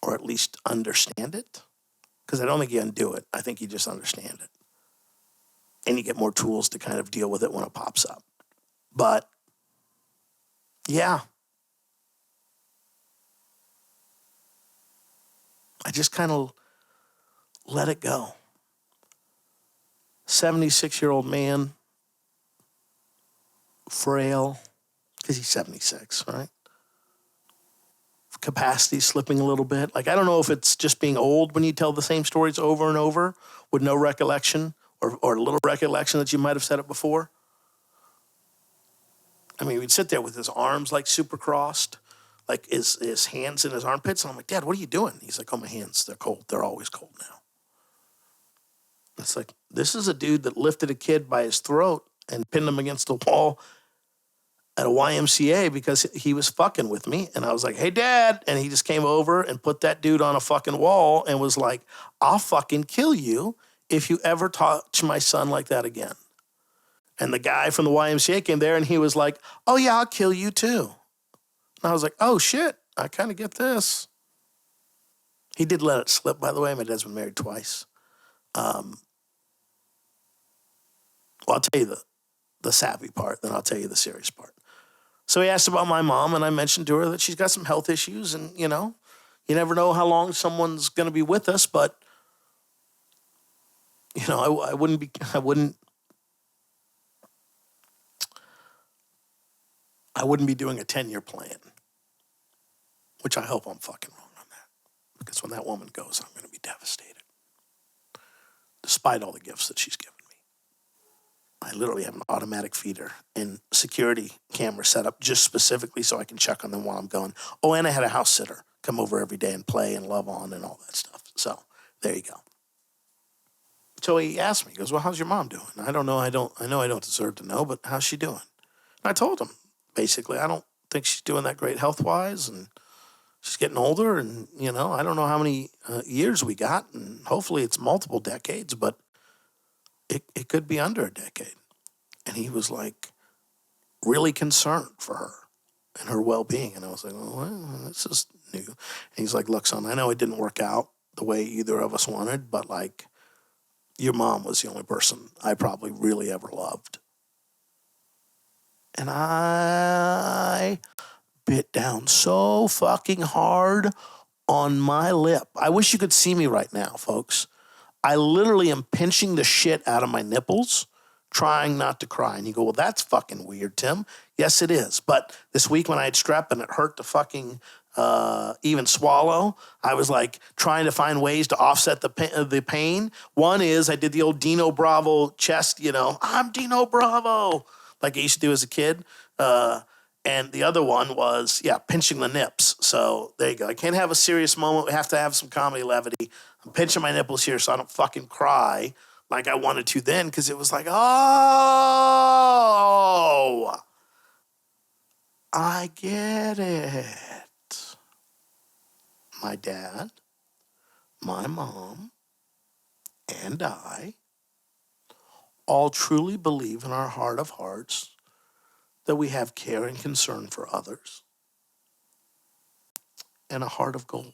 or at least understand it. Because I don't think you undo it. I think you just understand it. And you get more tools to kind of deal with it when it pops up. But, yeah. I just kind of let it go. 76-year-old man, frail, because he's 76, right? Capacity slipping a little bit. Like, I don't know if it's just being old when you tell the same stories over and over with no recollection or a little recollection that you might have said it before. I mean, we'd sit there with his arms like super crossed, like his hands in his armpits. And I'm like, Dad, what are you doing? He's like, oh, my hands, they're cold. They're always cold now. It's like, this is a dude that lifted a kid by his throat and pinned him against the wall at a YMCA because he was fucking with me. And I was like, hey, Dad. And he just came over and put that dude on a fucking wall and was like, I'll fucking kill you if you ever touch my son like that again. And the guy from the YMCA came there and he was like, oh, yeah, I'll kill you too. And I was like, oh, shit, I kind of get this. He did let it slip, by the way. My dad's been married twice. Well, I'll tell you the savvy part, then I'll tell you the serious part. So he asked about my mom, and I mentioned to her that she's got some health issues, and, you know, you never know how long someone's going to be with us, but, you know, I wouldn't be doing a 10-year plan, which I hope I'm fucking wrong on that, because when that woman goes, I'm going to be devastated, despite all the gifts that she's given me. I literally have an automatic feeder and security camera set up just specifically so I can check on them while I'm gone. Oh, and I had a house sitter come over every day and play and love on and all that stuff. So there you go. So he asked me, he goes, well, how's your mom doing? I don't know. I know I don't deserve to know, but how's she doing? And I told him, basically, I don't think she's doing that great health-wise, and she's getting older, and, you know, I don't know how many years we got, and hopefully it's multiple decades, but it could be under a decade. And he was like really concerned for her and her well-being. And I was like, well, this is new. And he's like, look, son, I know it didn't work out the way either of us wanted, but like your mom was the only person I probably really ever loved. And I bit down so fucking hard on my lip. I wish you could see me right now, folks. I literally am pinching the shit out of my nipples, trying not to cry. And you go, well, that's fucking weird, Tim. Yes, it is. But this week when I had strep and it hurt to fucking even swallow, I was like trying to find ways to offset the pain. One is I did the old Dino Bravo chest, you know, I'm Dino Bravo, like I used to do as a kid. And the other one was, pinching the nips. So there you go. I can't have a serious moment. We have to have some comedy levity. I'm pinching my nipples here so I don't fucking cry like I wanted to then, because it was like, oh, I get it. My dad, my mom, and I all truly believe in our heart of hearts that we have care and concern for others and a heart of gold.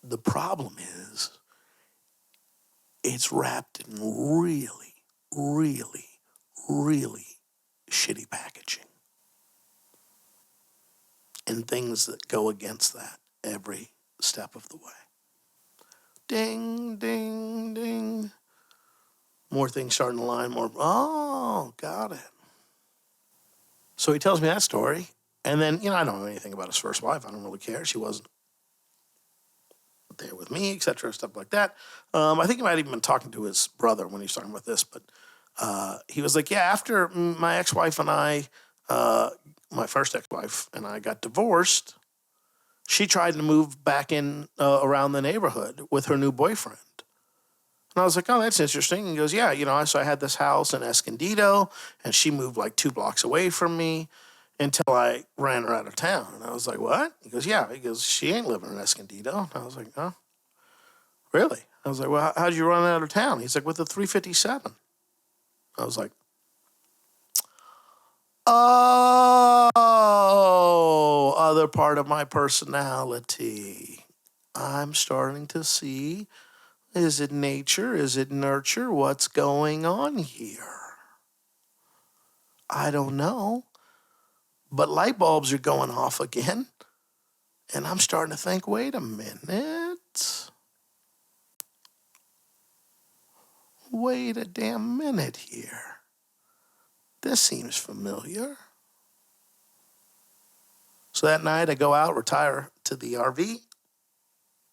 The problem is it's wrapped in really, really, really shitty packaging and things that go against that every step of the way. Ding, ding, ding. More things starting to line, oh, got it. So he tells me that story. And then, I don't know anything about his first wife. I don't really care. She wasn't there with me, et cetera, stuff like that. I think he might have even been talking to his brother when he was talking about this. But he was like, after my ex-wife and I my first ex-wife and I got divorced, she tried to move back in around the neighborhood with her new boyfriend. And I was like, oh, that's interesting. And he goes, yeah, so I had this house in Escondido, and she moved like 2 blocks away from me until I ran her out of town. And I was like, what? He goes, yeah. He goes, she ain't living in Escondido. And I was like, oh, really? I was like, well, how'd you run out of town? He's like, with the 357. I was like, oh, other part of my personality. I'm starting to see. Is it nature? Is it nurture? What's going on here? I don't know. But light bulbs are going off again. And I'm starting to think, wait a minute. Wait a damn minute here. This seems familiar. So that night I go out, retire to the RV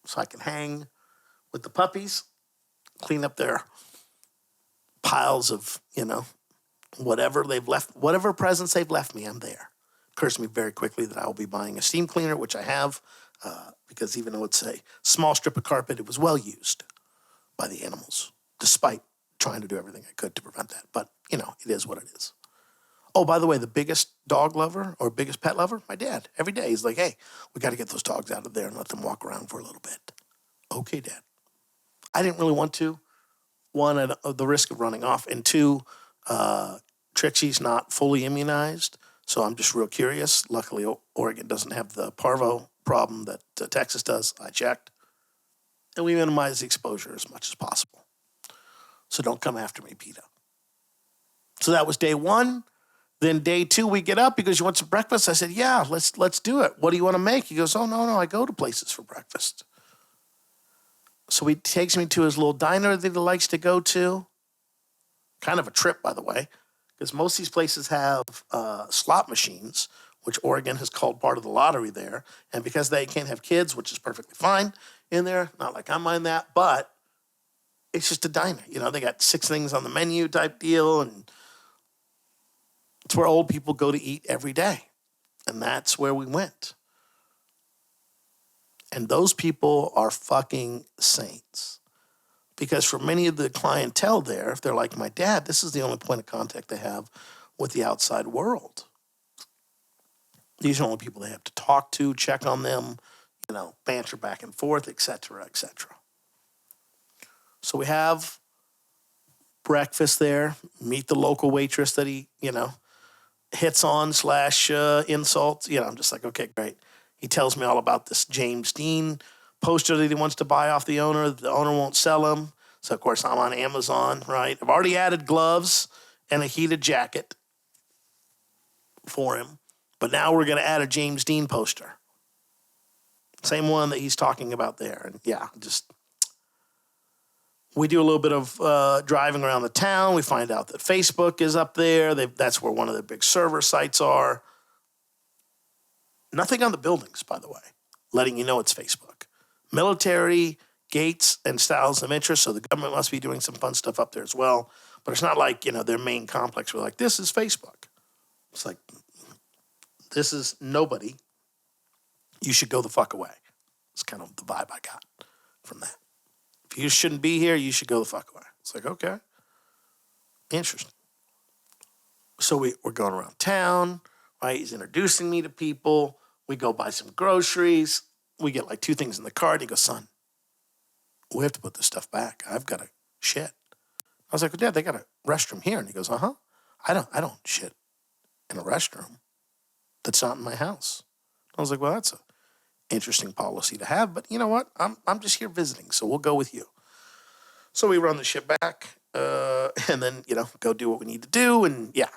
so I can hang with the puppies, clean up their piles of, whatever they've left, whatever presents they've left me, I'm there. Occurs to me very quickly that I will be buying a steam cleaner, which I have, because even though it's a small strip of carpet, it was well used by the animals, despite trying to do everything I could to prevent that. But, it is what it is. Oh, by the way, the biggest dog lover or biggest pet lover, my dad. Every day he's like, hey, we got to get those dogs out of there and let them walk around for a little bit. Okay, Dad. I didn't really want to. One, at the risk of running off. And two, Trixie's not fully immunized. So I'm just real curious. Luckily, Oregon doesn't have the parvo problem that Texas does. I checked. And we minimize the exposure as much as possible. So don't come after me, PETA. So that was day 1. Then day 2, we get up. He goes, you want some breakfast? I said, yeah, let's do it. What do you want to make? He goes, oh, no, I go to places for breakfast. So he takes me to his little diner that he likes to go to. Kind of a trip, by the way, because most of these places have slot machines, which Oregon has called part of the lottery there. And because they can't have kids, which is perfectly fine in there, not like I mind that, but it's just a diner. They got 6 things on the menu type deal, and it's where old people go to eat every day. And that's where we went. And those people are fucking saints. Because for many of the clientele there, if they're like my dad, this is the only point of contact they have with the outside world. These are the only people they have to talk to, check on them, banter back and forth, et cetera, et cetera. So we have breakfast there, meet the local waitress that he, hits on / insults. I'm just like, okay, great. He tells me all about this James Dean poster that he wants to buy off the owner. The owner won't sell him. So, of course, I'm on Amazon, right? I've already added gloves and a heated jacket for him. But now we're going to add a James Dean poster. Same one that he's talking about there. And yeah, we do a little bit of driving around the town. We find out that Facebook is up there. That's where one of their big server sites are. Nothing on the buildings, by the way, letting you know it's Facebook. Military, gates, and styles of interest, so the government must be doing some fun stuff up there as well. But it's not like, their main complex. We're like, this is Facebook. It's like, this is nobody. You should go the fuck away. It's kind of the vibe I got from that. If you shouldn't be here, you should go the fuck away. It's like, okay. Interesting. So we're going around town, right? He's introducing me to people. We go buy some groceries. We get like 2 things in the cart. He goes, son, we have to put this stuff back. I've got to shit. I was like, well, Dad, they got a restroom here. And he goes, uh-huh. I don't shit in a restroom that's not in my house. I was like, well, that's an interesting policy to have. But you know what? I'm just here visiting, so we'll go with you. So we run the shit back and then, go do what we need to do. And yeah.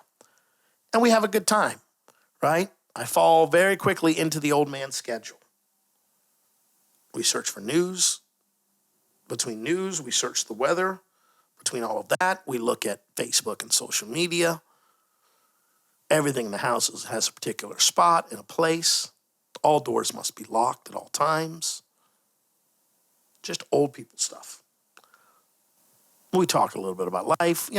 And we have a good time, right? I fall very quickly into the old man's schedule. We search for news. Between news, we search the weather. Between all of that, we look at Facebook and social media. Everything in the house has a particular spot and a place. All doors must be locked at all times. Just old people stuff. We talk a little bit about life,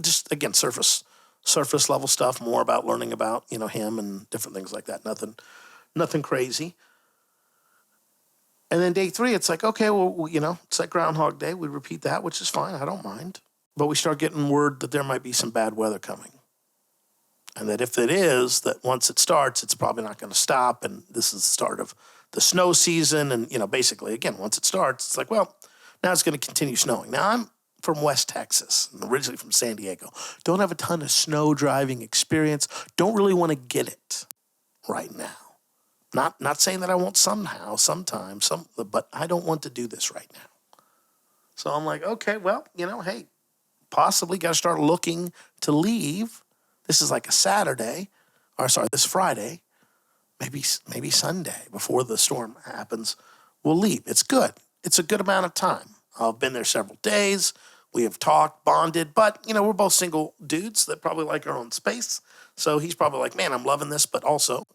just, again, surface surface level stuff, more about learning about, him and different things like that. Nothing crazy. And then day 3, it's like, okay, well, it's like Groundhog Day. We repeat that, which is fine. I don't mind. But we start getting word that there might be some bad weather coming. And that if it is, that once it starts, it's probably not going to stop. And this is the start of the snow season. And, basically, again, once it starts, it's like, well, now it's going to continue snowing. Now, I'm from West Texas, originally from San Diego. Don't have a ton of snow driving experience. Don't really want to get it right now. Not saying that I won't sometime, but I don't want to do this right now. So I'm like, okay, well, hey, possibly got to start looking to leave. This is like a Saturday, this Friday, maybe Sunday before the storm happens. We'll leave. It's good. It's a good amount of time. I've been there several days. We have talked, bonded, but, we're both single dudes that probably like our own space. So he's probably like, man, I'm loving this, but also,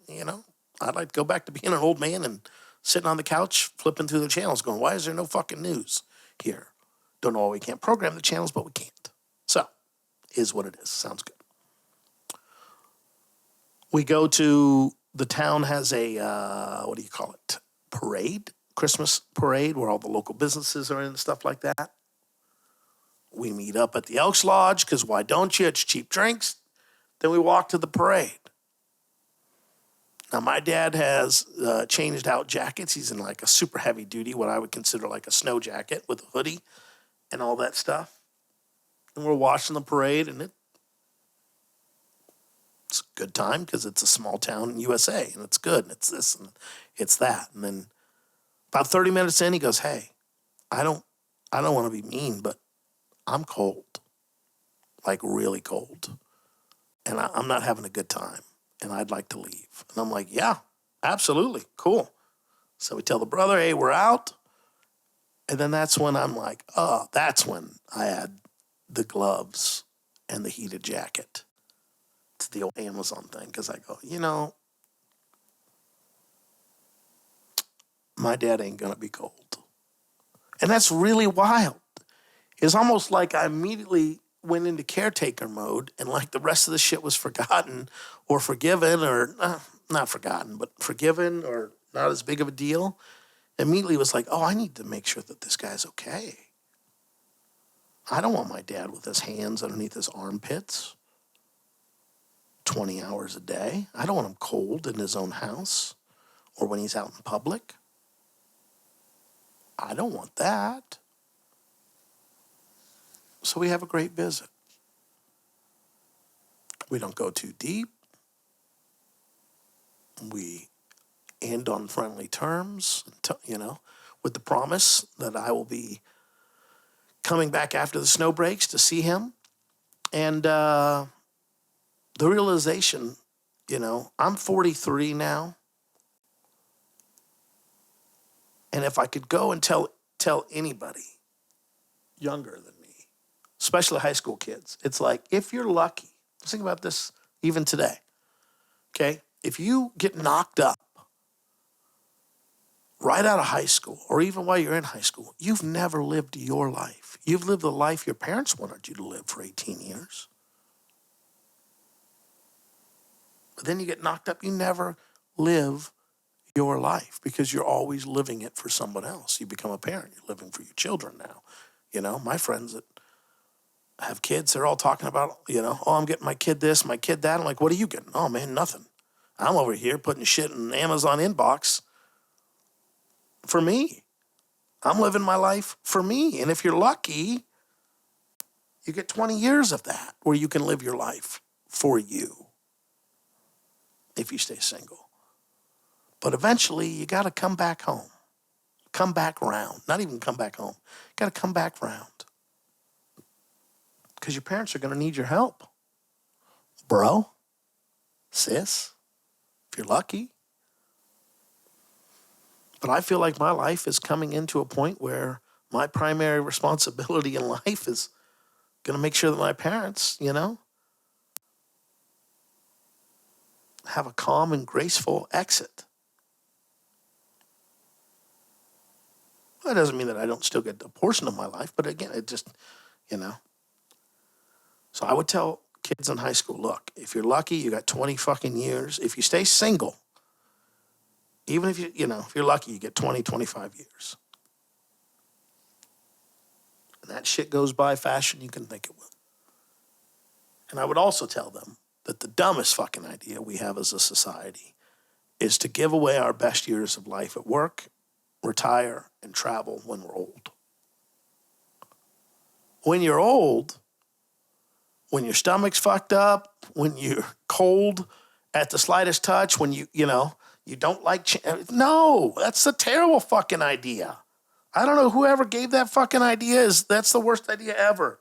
I'd like to go back to being an old man and sitting on the couch, flipping through the channels going, why is there no fucking news here? Don't know why we can't program the channels, but we can't. So, is what it is. Sounds good. We go to, the town has a, parade, Christmas parade, where all the local businesses are in and stuff like that. We meet up at the Elks Lodge, because why don't you? It's cheap drinks. Then we walk to the parade. Now, my dad has changed out jackets. He's in like a super heavy duty, what I would consider like a snow jacket with a hoodie and all that stuff. And we're watching the parade, and it's a good time because it's a small town in USA, and it's good, and it's this, and it's that. And then about 30 minutes in, he goes, hey, I don't want to be mean, but I'm cold, like really cold. And I'm not having a good time, and I'd like to leave. And I'm like, yeah, absolutely, cool. So we tell the brother, hey, we're out. And then that's when I'm like, that's when I add the gloves and the heated jacket to the old Amazon thing. Because I go, my dad ain't going to be cold. And that's really wild. It's almost like I immediately went into caretaker mode, and like the rest of the shit was forgotten or forgiven, or not forgotten, but forgiven or not as big of a deal. Immediately was like, I need to make sure that this guy's okay. I don't want my dad with his hands underneath his armpits 20 hours a day. I don't want him cold in his own house or when he's out in public. I don't want that. So we have a great visit. We don't go too deep. We end on friendly terms, with the promise that I will be coming back after the snow breaks to see him. And the realization, I'm 43 now. And if I could go and tell anybody younger than me, especially high school kids, it's like, if you're lucky, think about this even today, okay? If you get knocked up right out of high school, or even while you're in high school, you've never lived your life. You've lived the life your parents wanted you to live for 18 years. But then you get knocked up, you never live your life because you're always living it for someone else. You become a parent, you're living for your children now. My friends that have kids, they're all talking about, I'm getting my kid this, my kid that. I'm like, what are you getting? Oh man, nothing. I'm over here putting shit in Amazon inbox for me. I'm living my life for me. And if you're lucky, you get 20 years of that where you can live your life for you if you stay single. But eventually, you got to come back home. Come back round. Not even come back home. You got to come back round. Because your parents are going to need your help. Bro, sis, if you're lucky. But I feel like my life is coming into a point where my primary responsibility in life is going to make sure that my parents, have a calm and graceful exit. Well, that doesn't mean that I don't still get a portion of my life, but again, it just, So I would tell kids in high school, look, if you're lucky, you got 20 fucking years. If you stay single, even if if you're lucky, you get 20, 25 years. And that shit goes by faster than you can think it will. And I would also tell them that the dumbest fucking idea we have as a society is to give away our best years of life at work, retire, and travel when we're old. When you're old, when your stomach's fucked up, when you're cold at the slightest touch, when you don't like... No, that's a terrible fucking idea. I don't know whoever gave that fucking idea. That's the worst idea ever.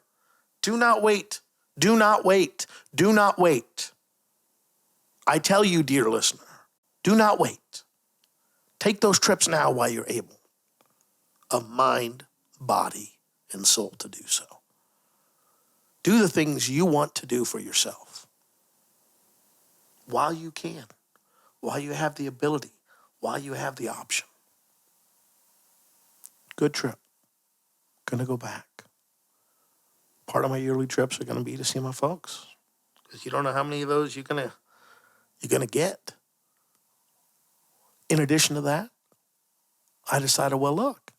Do not wait. Do not wait. Do not wait. I tell you, dear listener, do not wait. Take those trips now while you're able. Of mind, body, and soul to do so. Do the things you want to do for yourself. While you can. While you have the ability. While you have the option. Good trip. Gonna go back. Part of my yearly trips are gonna be to see my folks. Because you don't know how many of those you're gonna get. In addition to that, I decided, well, look,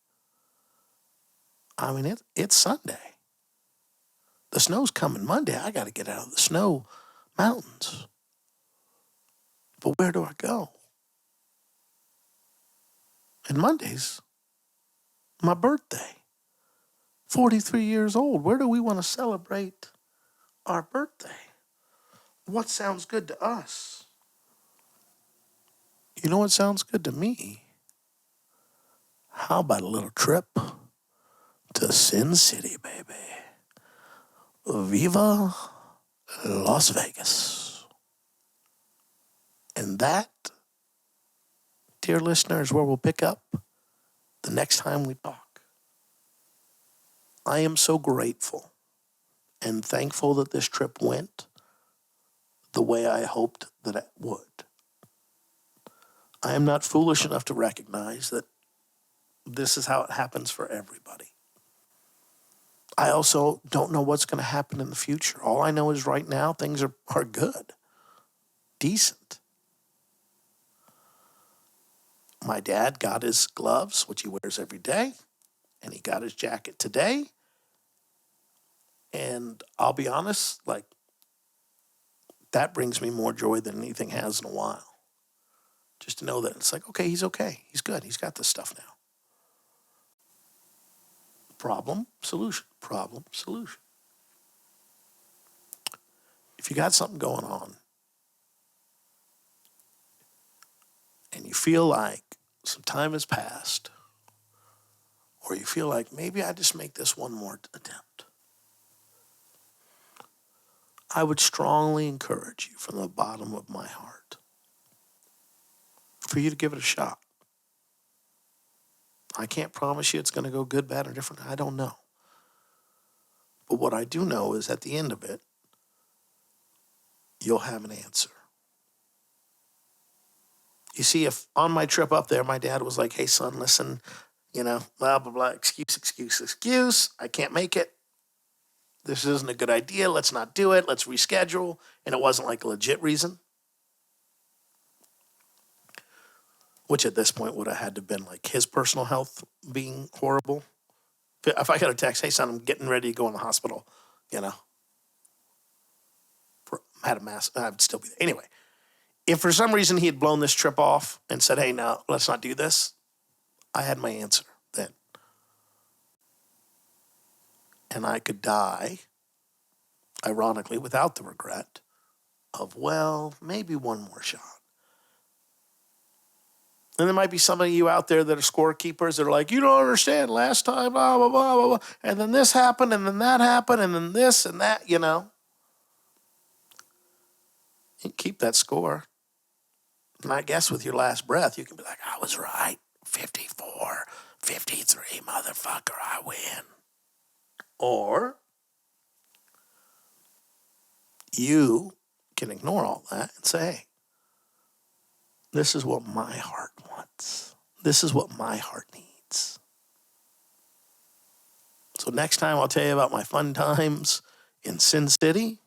it's Sunday. The snow's coming Monday. I got to get out of the snow mountains. But where do I go? And Monday's my birthday. 43 years old. Where do we want to celebrate our birthday? What sounds good to us? You know what sounds good to me? How about a little trip to Sin City, baby? Viva Las Vegas. And that, dear listener, is where we'll pick up the next time we talk. I am so grateful and thankful that this trip went the way I hoped that it would. I am not foolish enough to recognize that this is how it happens for everybody. I also don't know what's going to happen in the future. All I know is right now things are good, decent. My dad got his gloves, which he wears every day, and he got his jacket today. And I'll be honest, that brings me more joy than anything has in a while. Just to know that it's okay, he's okay. He's good. He's got this stuff now. Problem, solution. Problem, solution. If you got something going on and you feel like some time has passed, or you feel like maybe I just make this one more attempt, I would strongly encourage you from the bottom of my heart for you to give it a shot. I can't promise you it's going to go good, bad, or different. I don't know. But what I do know is at the end of it, you'll have an answer. You see, if on my trip up there, my dad was like, hey, son, listen, blah, blah, blah, excuse. I can't make it. This isn't a good idea. Let's not do it. Let's reschedule. And it wasn't a legit reason. Which at this point would have had to have been his personal health being horrible. If I got a text, hey, son, I'm getting ready to go in the hospital, had a mass, I would still be there. Anyway, if for some reason he had blown this trip off and said, hey, no, let's not do this, I had my answer then. And I could die, ironically, without the regret of, well, maybe one more shot. And there might be some of you out there that are scorekeepers that are like, you don't understand, last time, blah, blah, blah, blah, blah. And then this happened, and then that happened, and then this and that, You keep that score. And I guess with your last breath, you can be like, I was right. 54, 53, motherfucker, I win. Or you can ignore all that and say, hey, this is what my heart wants. This is what my heart needs. So next time I'll tell you about my fun times in Sin City.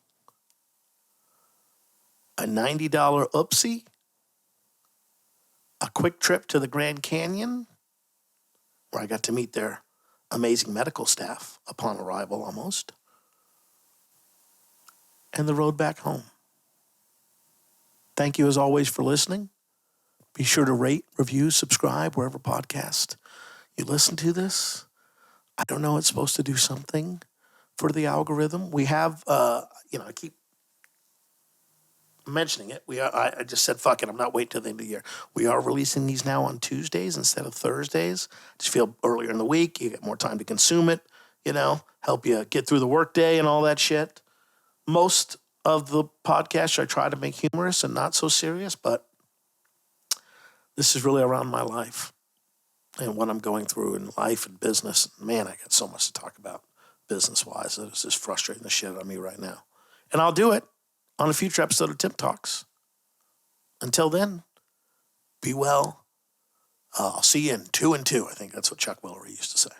a $90 oopsie, a quick trip to the Grand Canyon, where I got to meet their amazing medical staff upon arrival almost, and the road back home. Thank you as always for listening. Be sure to rate, review, subscribe wherever podcast you listen to this. I don't know, it's supposed to do something for the algorithm. We have, I keep mentioning it. I just said, fuck it, I'm not waiting till the end of the year. We are releasing these now on Tuesdays instead of Thursdays. Just feel earlier in the week, you get more time to consume it, help you get through the workday and all that shit. Most of the podcasts I try to make humorous and not so serious, but this is really around my life and what I'm going through in life and business. Man, I got so much to talk about business-wise. It's just frustrating the shit out of me right now. And I'll do it on a future episode of Tip Talks. Until then, be well. I'll see you in 2 and 2. I think that's what Chuck Willery used to say.